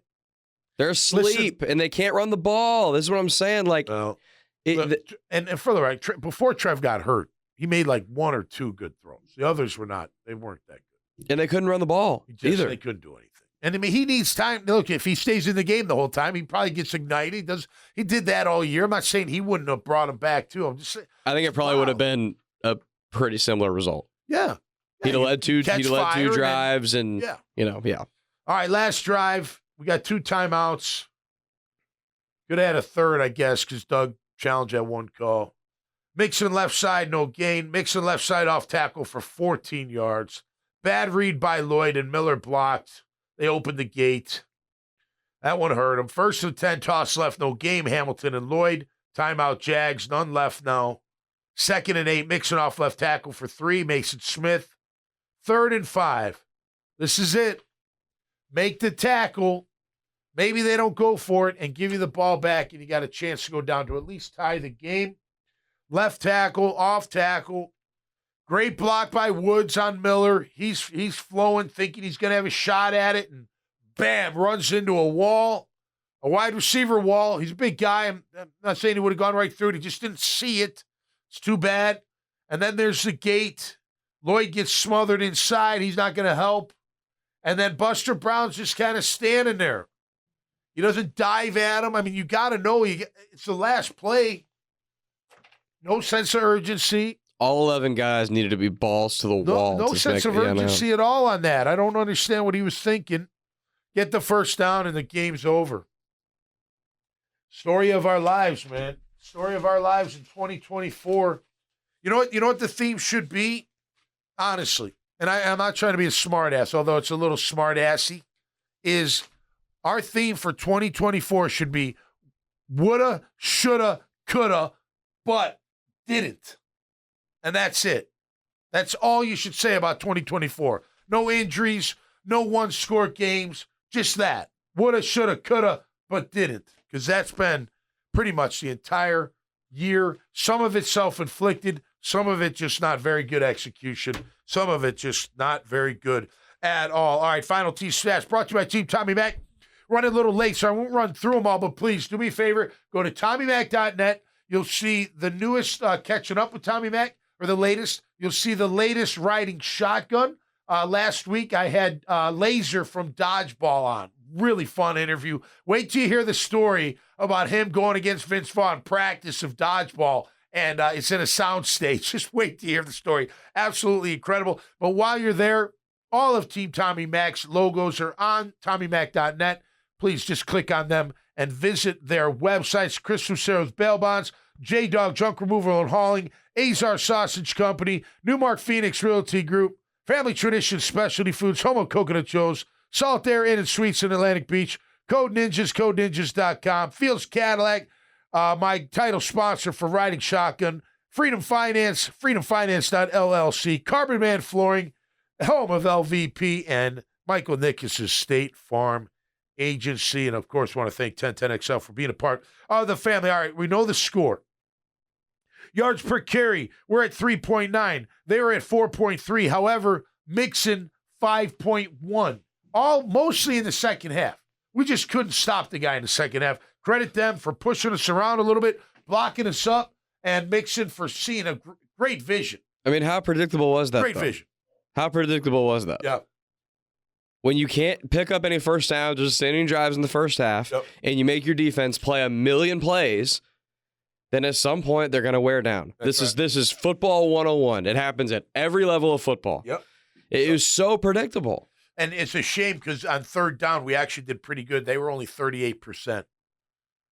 [SPEAKER 2] They're asleep and they can't run the ball. This is what I'm saying. Like,
[SPEAKER 1] and for the right, before Trev got hurt, he made like 1 or 2 good throws. The others were not. They weren't that good.
[SPEAKER 2] And they couldn't run the ball either.
[SPEAKER 1] They couldn't do anything. And I mean, he needs time. Look, if he stays in the game the whole time, he probably gets ignited. He did that all year. I'm not saying he wouldn't have brought him back too. I'm just saying.
[SPEAKER 2] I think it probably would have been a pretty similar result.
[SPEAKER 1] Yeah.
[SPEAKER 2] He'd have led two drives and All
[SPEAKER 1] right, last drive. We got 2 timeouts. Could have had a third, I guess, because Doug challenged that one call. Mixon left side, no gain. Mixon left side off tackle for 14 yards. Bad read by Lloyd and Miller blocked. They opened the gate. That one hurt him. 1st and 10, toss left, no game. Hamilton and Lloyd. Timeout Jags, none left now. 2nd and 8, Mixon off left tackle for 3. Mason Smith. 3rd and 5. This is it. Make the tackle. Maybe they don't go for it and give you the ball back, and you got a chance to go down to at least tie the game. Left tackle, off tackle. Great block by Woods on Miller. He's flowing, thinking he's going to have a shot at it, and bam, runs into a wall, a wide receiver wall. He's a big guy. I'm not saying he would have gone right through it. He just didn't see it. It's too bad. And then there's the gate. Lloyd gets smothered inside. He's not going to help. And then Buster Brown's just kind of standing there. He doesn't dive at him. I mean, you got to know it's the last play. No sense of urgency.
[SPEAKER 2] All 11 guys needed to be balls to the wall.
[SPEAKER 1] No sense of urgency at all on that. I don't understand what he was thinking. Get the first down and the game's over. Story of our lives, man. Story of our lives in 2024. You know what the theme should be? Honestly, and I'm not trying to be a smart ass, although it's a little smart assy, is our theme for 2024 should be woulda, shoulda, coulda, but didn't. And that's it. That's all you should say about 2024. No injuries, no one-score games, just that. Woulda, shoulda, coulda, but didn't. Because that's been pretty much the entire year. Some of it self-inflicted, some of it just not very good execution, some of it just not very good at all. All right, final T-Stats brought to you by Team Tommy Mac. Running a little late, so I won't run through them all, but please do me a favor. Go to TommyMac.net. You'll see the newest Catching Up with Tommy Mac, or the latest. You'll see the latest riding shotgun. Last week, I had Laser from Dodgeball on. Really fun interview. Wait till you hear the story about him going against Vince Vaughn, practice of Dodgeball, and it's in a sound stage. Just wait to hear the story. Absolutely incredible. But while you're there, all of Team Tommy Mac's logos are on TommyMac.net. Please just click on them and visit their websites. Chris Fucero's Bail Bonds, J-Dog Junk Removal and Hauling, Azar Sausage Company, Newmark Phoenix Realty Group, Family Tradition Specialty Foods, Homo Coconut Joe's, Salt Air Inn and Suites in Atlantic Beach, Code Ninjas, CodeNinjas.com, Fields Cadillac, my title sponsor for Riding Shotgun, Freedom Finance, freedomfinance.llc, Carbon Man Flooring, home of LVP, and Michael Nickus' State Farm Agency. And, of course, want to thank 1010XL for being a part of the family. All right, we know the score. Yards per carry, we're at 3.9. They were at 4.3. However, Mixon, 5.1. All mostly in the second half. We just couldn't stop the guy in the second half. Credit them for pushing us around a little bit, blocking us up, and Mixon for seeing a great vision.
[SPEAKER 2] I mean, how predictable was that?
[SPEAKER 1] Great vision.
[SPEAKER 2] How predictable was that?
[SPEAKER 1] Yeah.
[SPEAKER 2] When you can't pick up any first downs, just standing drives in the first half, and you make your defense play a million plays, then at some point they're going to wear down. This is football 101. It happens at every level of football.
[SPEAKER 1] Yep.
[SPEAKER 2] It was so predictable.
[SPEAKER 1] And it's a shame because on third down, we actually did pretty good. They were only 38%.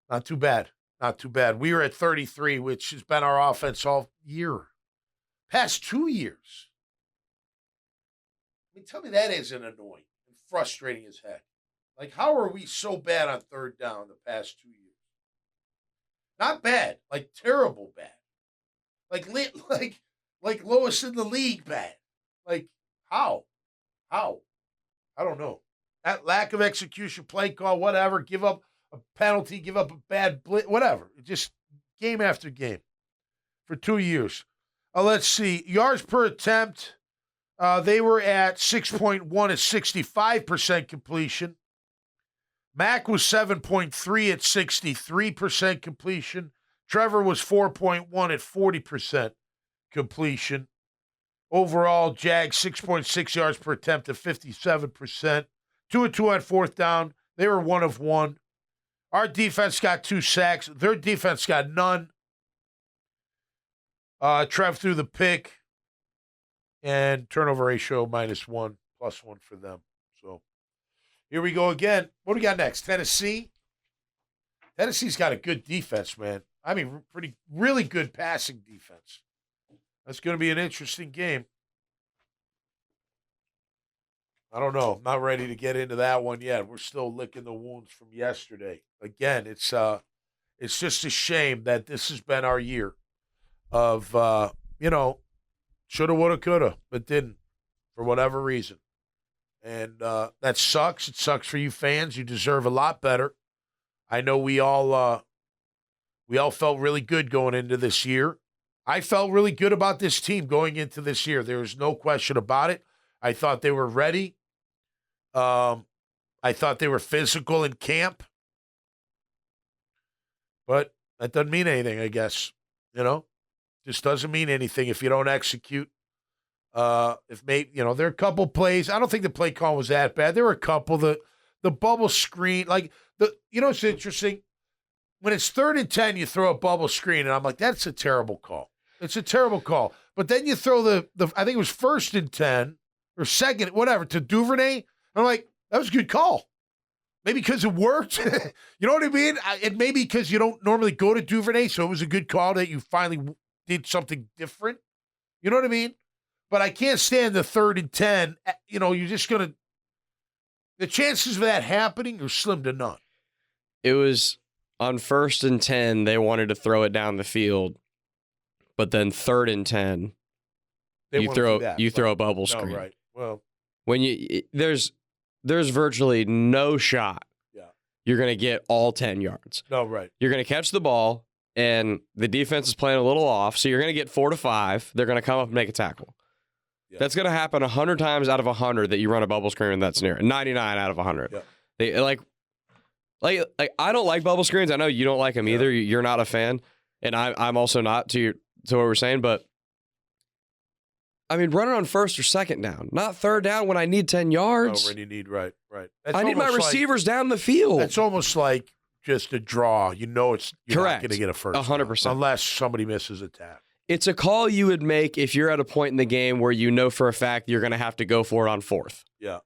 [SPEAKER 1] Not too bad. Not too bad. We were at 33, which has been our offense all year. Past 2 years. I mean, tell me that isn't annoying and frustrating as heck. Like, how are we so bad on third down the past 2 years? Not bad, like terrible bad. Like lowest in the league bad. Like, how? How? I don't know. That lack of execution, play call, whatever, give up a penalty, give up a bad blitz, whatever. Just game after game for 2 years. Let's see. Yards per attempt, they were at 6.1 at 65% completion. Mac was 7.3 at 63% completion. Trevor was 4.1 at 40% completion. Overall, Jags 6.6 yards per attempt at 57%. 2 of 2 on fourth down. They were 1 of 1. Our defense got 2 sacks. Their defense got none. Trev threw the pick. And turnover ratio -1, +1 for them. So here we go again. What do we got next? Tennessee? Tennessee's got a good defense, man. I mean, really good passing defense. That's going to be an interesting game. I don't know. I'm not ready to get into that one yet. We're still licking the wounds from yesterday. Again, it's just a shame that this has been our year of, shoulda, woulda, coulda, but didn't for whatever reason. And that sucks. It sucks for you fans. You deserve a lot better. I know we all felt really good going into this year. I felt really good about this team going into this year. There was no question about it. I thought they were ready. I thought they were physical in camp. But that doesn't mean anything, I guess. Just doesn't mean anything if you don't execute. There are a couple plays. I don't think the play call was that bad. There were a couple. The bubble screen, it's interesting. When it's 3rd and 10, you throw a bubble screen, and I'm like, that's a terrible call. It's a terrible call. But then you throw the I think it was 1st and 10 or 2nd, whatever, to Duvernay. I'm like, that was a good call. Maybe because it worked. You know what I mean? And maybe because you don't normally go to Duvernay, so it was a good call that you finally did something different. You know what I mean? But I can't stand the 3rd and 10. You're just going to – the chances of that happening are slim to none.
[SPEAKER 2] It was on 1st and 10, they wanted to throw it down the field. But then 3rd and 10, you throw a bubble screen.
[SPEAKER 1] Oh, right. Well,
[SPEAKER 2] when there's virtually no shot you're going to get all 10 yards.
[SPEAKER 1] No, right.
[SPEAKER 2] You're going to catch the ball, and the defense is playing a little off, so you're going to get 4 to 5. They're going to come up and make a tackle. Yeah. That's going to happen 100 times out of 100 that you run a bubble screen in that scenario. 99 out of 100. Yeah. They like I don't like bubble screens. I know you don't like them either. You're not a fan, and I'm also not to what we're saying. But I mean, run it on 1st or 2nd down, not 3rd down when I need 10 yards.
[SPEAKER 1] Oh, when you need right.
[SPEAKER 2] I need my receivers down the field.
[SPEAKER 1] It's almost like just a draw. You're
[SPEAKER 2] Correct.
[SPEAKER 1] not going to get a first
[SPEAKER 2] 100%.
[SPEAKER 1] down, unless somebody misses a tap.
[SPEAKER 2] It's a call you would make if you're at a point in the game where you know for a fact you're going to have to go for it on 4th.
[SPEAKER 1] Yeah.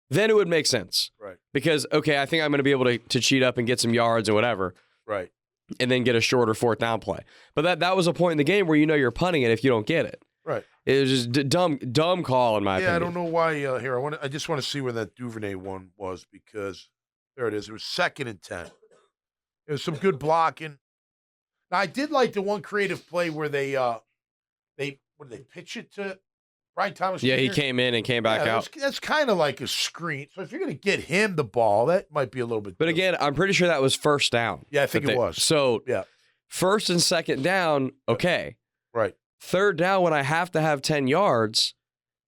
[SPEAKER 2] Then it would make sense.
[SPEAKER 1] Right. Because,
[SPEAKER 2] okay, I think I'm going to be able to cheat up and get some yards or whatever.
[SPEAKER 1] Right.
[SPEAKER 2] And then get a shorter 4th down play. But that was a point in the game where you know you're punting it if you don't get it.
[SPEAKER 1] Right.
[SPEAKER 2] It was just dumb call in my opinion.
[SPEAKER 1] Yeah, I don't know why. Here, I just want to see where that Duvernay one was because there it is. It was 2nd and 10. It was some good blocking. Now, I did like the one creative play where they pitch it to Brian Thomas Jr.?
[SPEAKER 2] Yeah, he came in and came back out.
[SPEAKER 1] That's kind of like a screen. So if you're going to get him the ball, that might be a little bit.
[SPEAKER 2] But again, I'm pretty sure that was 1st down.
[SPEAKER 1] Yeah, I think it was.
[SPEAKER 2] So
[SPEAKER 1] yeah,
[SPEAKER 2] 1st and 2nd down, okay.
[SPEAKER 1] Right.
[SPEAKER 2] 3rd down when I have to have 10 yards,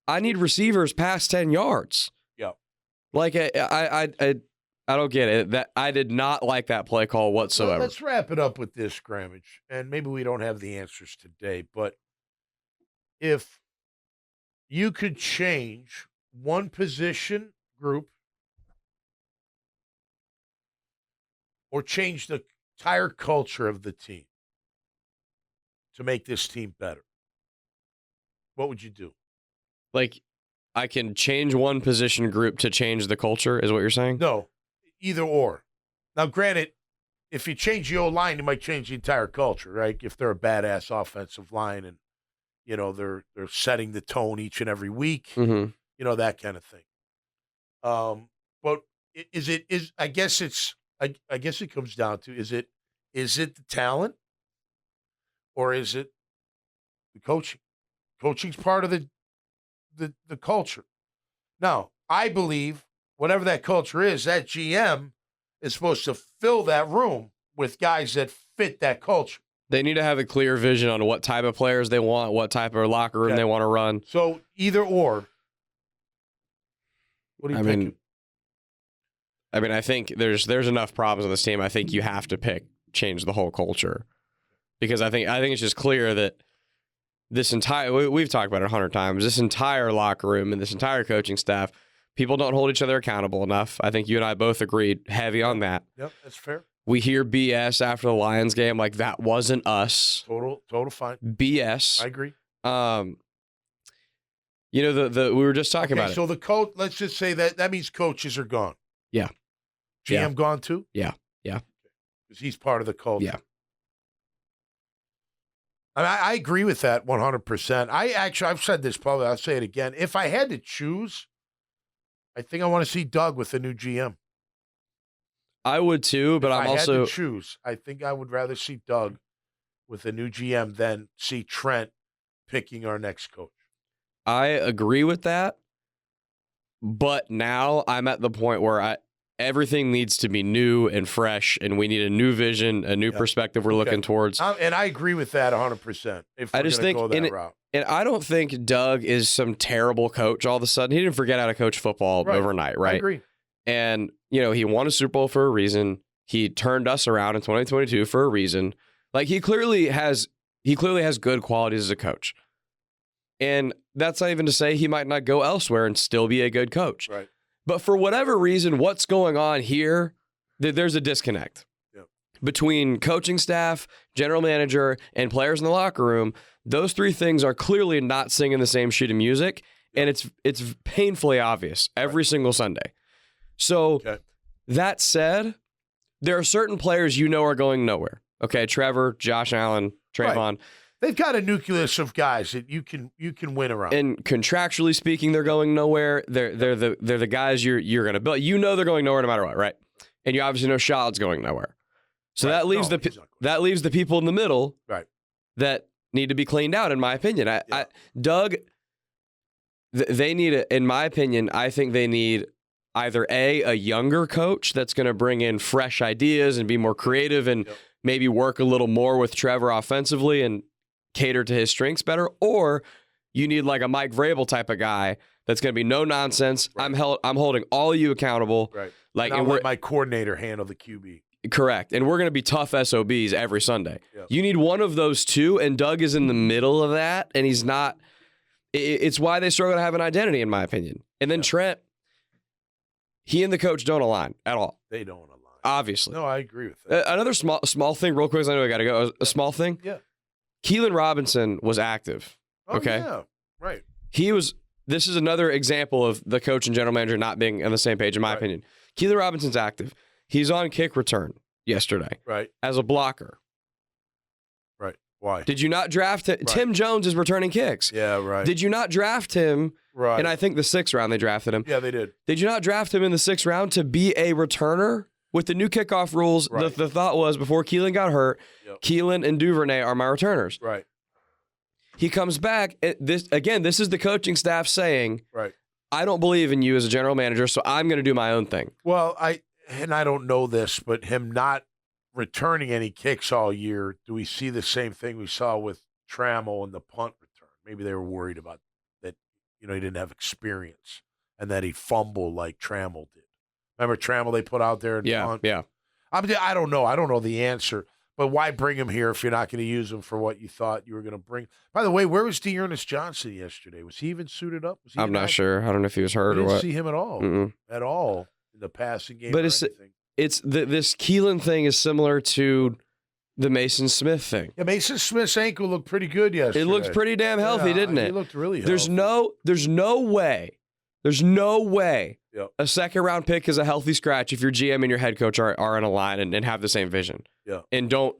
[SPEAKER 2] I need receivers past 10 yards.
[SPEAKER 1] Yeah.
[SPEAKER 2] Like I don't get it. That I did not like that play call whatsoever.
[SPEAKER 1] Let's wrap it up with this, Grammage, and maybe we don't have the answers today, but if you could change one position group or change the entire culture of the team to make this team better, what would you do?
[SPEAKER 2] Like, I can change one position group to change the culture, is what you're saying?
[SPEAKER 1] No, either or. Now, granted, if you change the O-line, you might change the entire culture, right? If they're a badass offensive line and, they're setting the tone each and every week, that kind of thing. But I guess it comes down to, is it the talent or is it the coaching? Coaching's part of the culture. Now, I believe whatever that culture is, that GM is supposed to fill that room with guys that fit that culture.
[SPEAKER 2] They need to have a clear vision on what type of players they want, what type of locker room they want to run.
[SPEAKER 1] So either or. What do you think?
[SPEAKER 2] I think there's enough problems on this team. I think you have to change the whole culture, because I think it's just clear that this entire, we've talked about it 100 times, this entire locker room and this entire coaching staff, people don't hold each other accountable enough. I think you and I both agreed heavy on that.
[SPEAKER 1] Yep, that's fair.
[SPEAKER 2] We hear BS after the Lions game, like that wasn't us.
[SPEAKER 1] Total fine.
[SPEAKER 2] BS.
[SPEAKER 1] I agree.
[SPEAKER 2] We were just talking about it.
[SPEAKER 1] So the coach, let's just say that means coaches are gone.
[SPEAKER 2] Yeah.
[SPEAKER 1] GM gone too?
[SPEAKER 2] Yeah.
[SPEAKER 1] Because he's part of the culture.
[SPEAKER 2] Yeah.
[SPEAKER 1] I agree with that 100%. I've said this probably, I'll say it again. If I had to choose, I think I want to see Doug with the new GM.
[SPEAKER 2] I would too, but
[SPEAKER 1] if
[SPEAKER 2] I'm
[SPEAKER 1] I
[SPEAKER 2] also
[SPEAKER 1] had to choose. I think I would rather see Doug with a new GM than see Trent picking our next coach.
[SPEAKER 2] I agree with that, but now I'm at the point where everything needs to be new and fresh, and we need a new vision, a new perspective we're looking towards.
[SPEAKER 1] And I agree with that 100%. If we're going to go that route.
[SPEAKER 2] And I don't think Doug is some terrible coach all of a sudden. He didn't forget how to coach football overnight, right?
[SPEAKER 1] I agree.
[SPEAKER 2] And, he won a Super Bowl for a reason. He turned us around in 2022 for a reason. Like, he clearly has good qualities as a coach. And that's not even to say he might not go elsewhere and still be a good coach.
[SPEAKER 1] Right.
[SPEAKER 2] But for whatever reason, what's going on here, there's a disconnect between coaching staff, general manager, and players in the locker room. Those three things are clearly not singing the same sheet of music, and it's painfully obvious every single Sunday. So that said, there are certain players are going nowhere. Okay, Trevor, Josh Allen, Trayvon.
[SPEAKER 1] Right. They've got a nucleus of guys that you can win around.
[SPEAKER 2] And contractually speaking, they're going nowhere. They're the guys you're going to build. They're going nowhere no matter what, right? And you obviously know Shad's going nowhere. So that leaves the people in the middle,
[SPEAKER 1] right,
[SPEAKER 2] that need to be cleaned out. In my opinion, Doug, they need in my opinion, I think they need either a younger coach that's going to bring in fresh ideas and be more creative and maybe work a little more with Trevor offensively and cater to his strengths better, or you need like a Mike Vrabel type of guy that's going to be no nonsense. Right. I'm holding all of you accountable.
[SPEAKER 1] Right.
[SPEAKER 2] Like,
[SPEAKER 1] and I'll let my coordinator handle the QB.
[SPEAKER 2] Correct. And we're going to be tough SOBs every Sunday.
[SPEAKER 1] Yep.
[SPEAKER 2] You need one of those two, and Doug is in the middle of that, and he's not. It's why they struggle to have an identity, in my opinion. And then Trent, he and the coach don't align at all.
[SPEAKER 1] They don't align.
[SPEAKER 2] Obviously.
[SPEAKER 1] No, I agree with that.
[SPEAKER 2] Another small thing, real quick, I know I got to go. A small thing.
[SPEAKER 1] Yeah.
[SPEAKER 2] Keelan Robinson was active.
[SPEAKER 1] Oh,
[SPEAKER 2] okay.
[SPEAKER 1] Yeah. Right.
[SPEAKER 2] This is another example of the coach and general manager not being on the same page, in my opinion. Keelan Robinson's active. He's on kick return yesterday.
[SPEAKER 1] Right.
[SPEAKER 2] As a blocker.
[SPEAKER 1] Right. Why?
[SPEAKER 2] Did you not draft him? Right. Tim Jones is returning kicks.
[SPEAKER 1] Yeah, right.
[SPEAKER 2] Did you not draft him?
[SPEAKER 1] Right.
[SPEAKER 2] And I think the 6th round they drafted him.
[SPEAKER 1] Yeah, they did.
[SPEAKER 2] Did you not draft him in the 6th round to be a returner? With the new kickoff rules, the thought was before Keelan got hurt, Keelan and Duvernay are my returners.
[SPEAKER 1] Right.
[SPEAKER 2] He comes back. This is the coaching staff saying,
[SPEAKER 1] right,
[SPEAKER 2] I don't believe in you as a general manager, so I'm going to do my own thing.
[SPEAKER 1] Well, I don't know this, but him not returning any kicks all year, do we see the same thing we saw with Trammell and the punt return? Maybe they were worried about that, he didn't have experience and that he'd fumble like Trammell did. Remember Trammell they put out there? And
[SPEAKER 2] Yeah.
[SPEAKER 1] I don't know. I don't know the answer. But why bring him here if you're not going to use him for what you thought you were going to bring? By the way, where was Dearness Johnson yesterday? Was he even suited up? Was he
[SPEAKER 2] I'm not sure. I don't know if he was hurt or what.
[SPEAKER 1] I didn't see him at all.
[SPEAKER 2] Mm-mm.
[SPEAKER 1] At all in the passing game.
[SPEAKER 2] But
[SPEAKER 1] it's
[SPEAKER 2] this Keelan thing is similar to the Mason Smith thing.
[SPEAKER 1] Yeah, Mason Smith's ankle looked pretty good yesterday.
[SPEAKER 2] It looked pretty damn healthy, didn't it?
[SPEAKER 1] He looked really healthy.
[SPEAKER 2] There's no way
[SPEAKER 1] Yep.
[SPEAKER 2] a second-round pick is a healthy scratch if your GM and your head coach are in a line and have the same vision.
[SPEAKER 1] Yeah.
[SPEAKER 2] And don't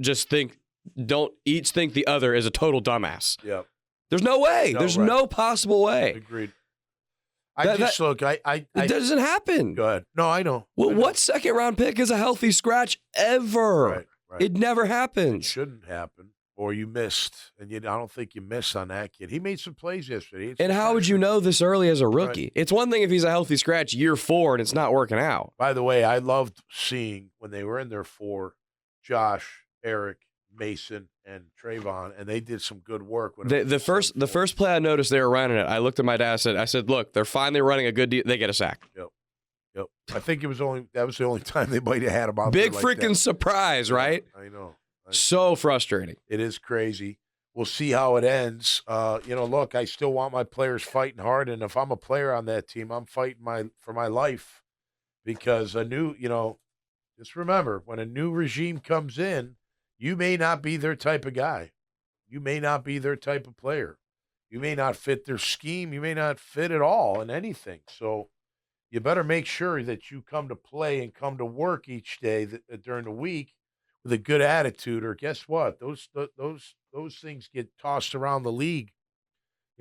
[SPEAKER 2] each think the other is a total dumbass.
[SPEAKER 1] Yeah.
[SPEAKER 2] There's no way. There's no possible way.
[SPEAKER 1] Agreed.
[SPEAKER 2] It doesn't happen.
[SPEAKER 1] Go ahead. No, I know.
[SPEAKER 2] What second-round pick is a healthy scratch ever?
[SPEAKER 1] Right.
[SPEAKER 2] It never happens.
[SPEAKER 1] It shouldn't happen. Or you missed, and I don't think you missed on that kid. He made some plays yesterday.
[SPEAKER 2] And how would you know this early as a rookie? Right. It's one thing if he's a healthy scratch year 4 and it's not working out.
[SPEAKER 1] By the way, I loved seeing when they were in there for Josh, Eric, Mason, and Trayvon, and they did some good work.
[SPEAKER 2] The first play I noticed they were running it, I looked at my dad. I said, look, they're finally running a good deal. They get a sack.
[SPEAKER 1] Yep. I think that was the only time they might have had him out
[SPEAKER 2] Big
[SPEAKER 1] there
[SPEAKER 2] freaking surprise, right?
[SPEAKER 1] I know.
[SPEAKER 2] So frustrating.
[SPEAKER 1] It is crazy. We'll see how it ends. Look, I still want my players fighting hard, and if I'm a player on that team, I'm fighting for my life because just remember, when a new regime comes in, you may not be their type of guy. You may not be their type of player. You may not fit their scheme. You may not fit at all in anything. So you better make sure that you come to play and come to work each day during the week with a good attitude, or guess what? Those things get tossed around the league.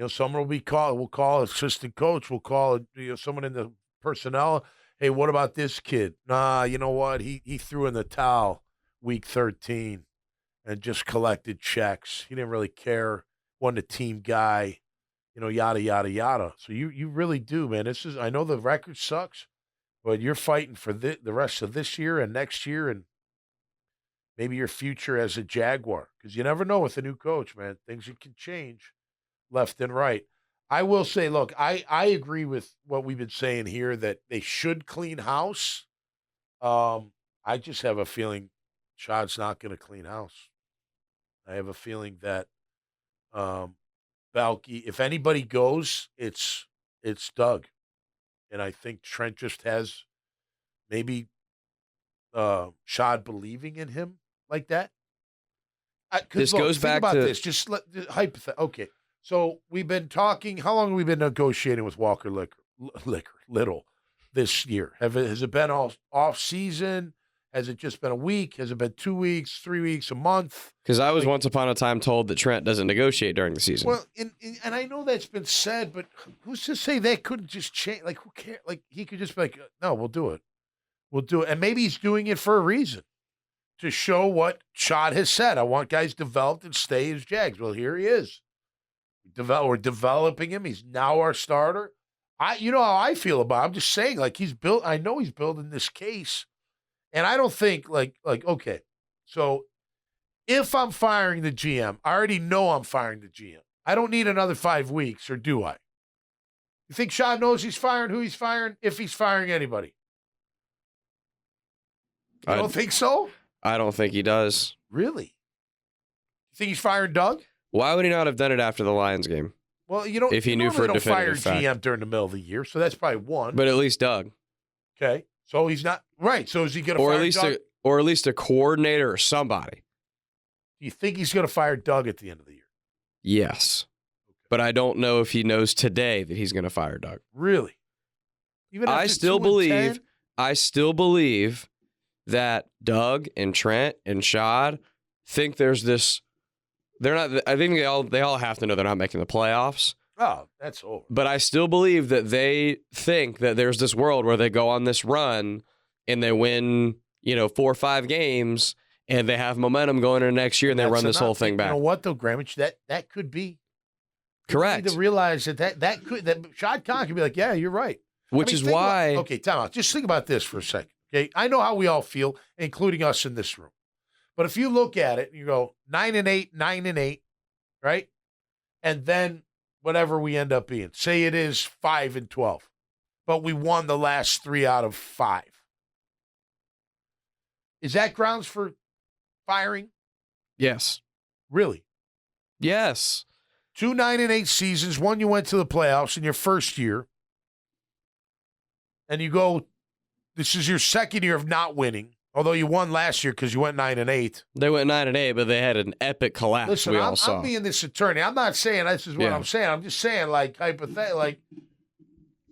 [SPEAKER 1] Someone will be called. We'll call assistant coach. We'll call someone in the personnel. Hey, what about this kid? Nah, you know what? He threw in the towel week 13 and just collected checks. He didn't really care. Wasn't a team guy. Yada yada yada. So you really do, man. I know the record sucks, but you're fighting for the rest of this year and next year and maybe your future as a Jaguar, because you never know with a new coach, man. Things can change left and right. I will say, look, I agree with what we've been saying here that they should clean house. I just have a feeling Shad's not going to clean house. I have a feeling that Balky, if anybody goes, it's Doug. And I think Trent just has maybe Shad believing in him like that.
[SPEAKER 2] This goes back
[SPEAKER 1] about
[SPEAKER 2] to
[SPEAKER 1] this. Just hypothetical. Okay, so we've been talking. How long have we been negotiating with Walker Little this year? Has it been all off season? Has it just been a week? Has it been 2 weeks, 3 weeks, a month?
[SPEAKER 2] Because I was once upon a time told that Trent doesn't negotiate during the season.
[SPEAKER 1] Well, and I know that's been said, but who's to say that couldn't just change? Like, who cares? Like, he could just be like, no, we'll do it. We'll do it. And maybe he's doing it for a reason, to show what Shad has said. I want guys developed and stay as Jags. Well, here he is. We're developing him. He's now our starter. You know how I feel about him. I'm just saying, like, I know he's building this case. And I don't think, okay, so if I'm firing the GM, I already know I'm firing the GM. I don't need another 5 weeks, or do I? You think Shad knows he's firing who he's firing, if he's firing anybody? You don't think so?
[SPEAKER 2] I don't think he does.
[SPEAKER 1] Really? You think he's firing Doug?
[SPEAKER 2] Why would he not have done it after the Lions game?
[SPEAKER 1] Well,
[SPEAKER 2] if he knew for a definitive
[SPEAKER 1] fact. GM during the middle of the year, so that's probably one.
[SPEAKER 2] But at least Doug.
[SPEAKER 1] Okay, so he's not right. So is he going to fire Doug?
[SPEAKER 2] Or at least a coordinator or somebody.
[SPEAKER 1] Do you think he's going to fire Doug at the end of the year?
[SPEAKER 2] Yes, but I don't know if he knows today that he's going to fire Doug.
[SPEAKER 1] Really? Even after
[SPEAKER 2] I still believe that Doug and Trent and Shad think there's this. They're not. I think they all have to know they're not making the playoffs.
[SPEAKER 1] Oh, that's over.
[SPEAKER 2] But I still believe that they think that there's this world where they go on this run and they win, 4 or 5 games, and they have momentum going into next year, and they run this whole thing back.
[SPEAKER 1] You know what, though, Grammage? That could be
[SPEAKER 2] correct.
[SPEAKER 1] You need to realize that Shad Khan could be like, yeah, you're right.
[SPEAKER 2] Which is why.
[SPEAKER 1] Okay, time out. Just think about this for a second. Okay, I know how we all feel, including us in this room. But if you look at it and you go 9-8, 9-8, right? And then whatever we end up being, say it is 5-12, but we won the last 3 out of 5. Is that grounds for firing?
[SPEAKER 2] Yes.
[SPEAKER 1] Really?
[SPEAKER 2] Yes.
[SPEAKER 1] 2 9-8 seasons. One, you went to the playoffs in your first year. And you go, this is your second year of not winning. Although you won last year because you went 9-8.
[SPEAKER 2] They went 9-8, but they had an epic collapse.
[SPEAKER 1] Listen,
[SPEAKER 2] we all saw.
[SPEAKER 1] I'm being this attorney. I'm not saying this is what I'm saying. I'm just saying, like, hypothetically, like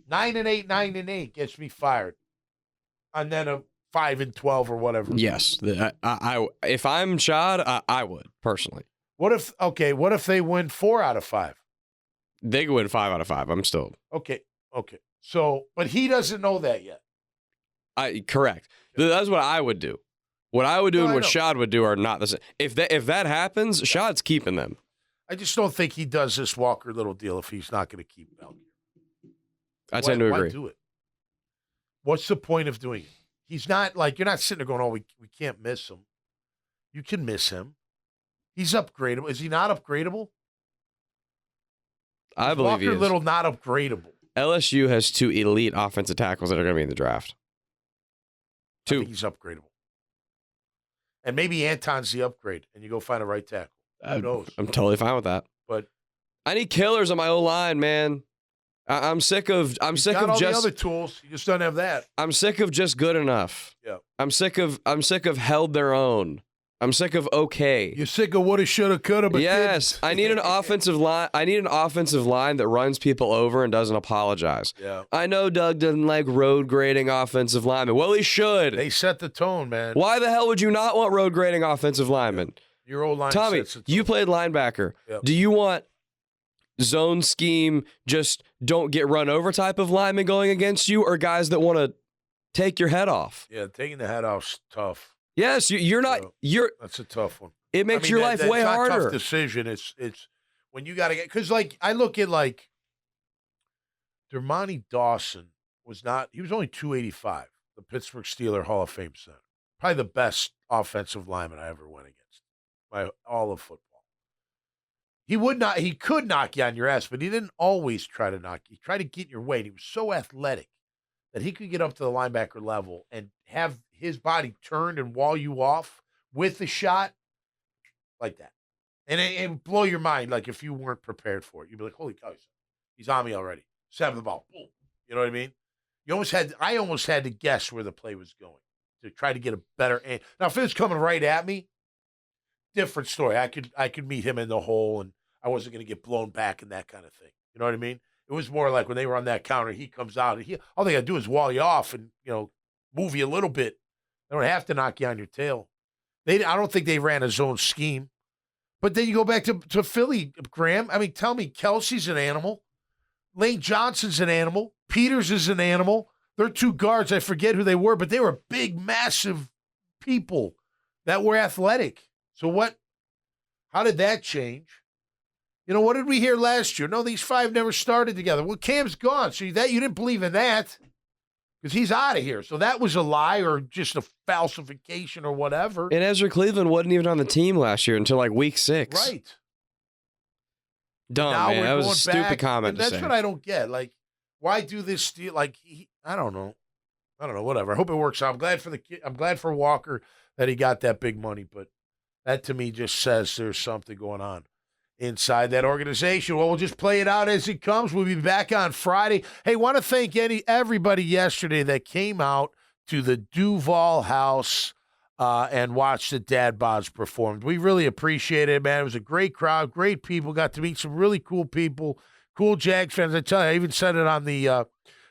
[SPEAKER 1] 9-8, 9-8 gets me fired. And then a 5-12 or whatever.
[SPEAKER 2] Yes. I if I'm Shad, I would, personally.
[SPEAKER 1] What if they win 4 out of 5?
[SPEAKER 2] They could win 5 out of 5. I'm still.
[SPEAKER 1] Okay. So, but he doesn't know that yet.
[SPEAKER 2] Correct. That's what I would do. What I would do and what Shad would do are not the same. If that happens, Shad's keeping them.
[SPEAKER 1] I just don't think he does this Walker Little deal if he's not going to keep Belgium.
[SPEAKER 2] I tend to agree.
[SPEAKER 1] Why do it? What's the point of doing it? He's not like, you're not sitting there going, oh, we can't miss him. You can miss him. He's upgradable. Is he not upgradable?
[SPEAKER 2] I believe he is.
[SPEAKER 1] Walker Little not upgradable.
[SPEAKER 2] LSU has 2 elite offensive tackles that are going to be in the draft. 2.
[SPEAKER 1] I think he's upgradable. And maybe Anton's the upgrade, and you go find a right tackle. Who knows?
[SPEAKER 2] I'm totally fine with that.
[SPEAKER 1] But
[SPEAKER 2] I need killers on my O-line, man. I'm sick of
[SPEAKER 1] the other tools. You just don't have that.
[SPEAKER 2] I'm sick of just good enough.
[SPEAKER 1] Yeah.
[SPEAKER 2] I'm sick of held their own. I'm sick of okay.
[SPEAKER 1] You're sick of woulda, shoulda, coulda, but
[SPEAKER 2] yes, I need an offensive line. I need an offensive line that runs people over and doesn't apologize.
[SPEAKER 1] Yeah.
[SPEAKER 2] I know Doug doesn't like road grading offensive linemen. Well, he should.
[SPEAKER 1] They set the tone, man.
[SPEAKER 2] Why the hell would you not want road grading offensive linemen?
[SPEAKER 1] Yeah. Your old line.
[SPEAKER 2] Tommy, you played linebacker.
[SPEAKER 1] Yep.
[SPEAKER 2] Do you want zone scheme, just don't get run over type of linemen going against you, or guys that want to take your head off?
[SPEAKER 1] Yeah, taking the head off's tough.
[SPEAKER 2] Yes, you're not.
[SPEAKER 1] That's a tough one.
[SPEAKER 2] It makes your life way harder.
[SPEAKER 1] It's a tough decision. It's when you got to get, because like I look at like Dermontti Dawson he was only 285, the Pittsburgh Steelers Hall of Fame center, probably the best offensive lineman I ever went against by all of football. He could knock you on your ass, but he didn't always try to knock you. He tried to get in your way. And he was so athletic that he could get up to the linebacker level and have his body turned and wall you off with the shot like that. And it would blow your mind, like if you weren't prepared for it. You'd be like, holy cow, he's on me already. Snap the ball. Boom. You know what I mean? I almost had to guess where the play was going to try to get a better aim. Now, if it was coming right at me, different story. I could meet him in the hole and I wasn't going to get blown back and that kind of thing. You know what I mean? It was more like when they were on that counter, he comes out and all they got to do is wall you off and, move you a little bit. They don't have to knock you on your tail. I don't think they ran a zone scheme. But then you go back to Philly, Graham. I mean, tell me, Kelsey's an animal. Lane Johnson's an animal. Peters is an animal. They're 2 guards. I forget who they were, but they were big, massive people that were athletic. So how did that change? What did we hear last year? No, these 5 never started together. Well, Cam's gone. So you didn't believe in that because he's out of here. So that was a lie or just a falsification or whatever.
[SPEAKER 2] And Ezra Cleveland wasn't even on the team last year until like week 6.
[SPEAKER 1] Right.
[SPEAKER 2] Dumb, man. That was a stupid comment to say.
[SPEAKER 1] That's what I don't get. Like, why do this deal? Like, I don't know. Whatever. I hope it works out. I'm glad for Walker that he got that big money, but that to me just says there's something going on inside that organization. Well, we'll just play it out as it comes. We'll be back on Friday. Hey, want to thank everybody yesterday that came out to the Duval House and watched the Dad Bods perform. We really appreciate it, man. It was a great crowd, great people. Got to meet some really cool people, cool Jags fans. I tell you, I even said it on the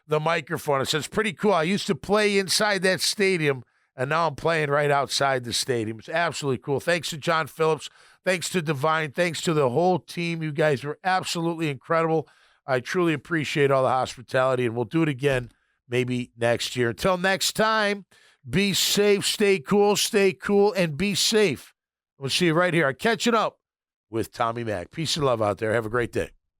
[SPEAKER 1] microphone. I said, it's pretty cool. I used to play inside that stadium, and now I'm playing right outside the stadium. It's absolutely cool. Thanks to John Phillips. Thanks to Divine. Thanks to the whole team. You guys were absolutely incredible. I truly appreciate all the hospitality, and we'll do it again maybe next year. Until next time, be safe, stay cool, and be safe. We'll see you right here. Catching up with Tommy Mack. Peace and love out there. Have a great day.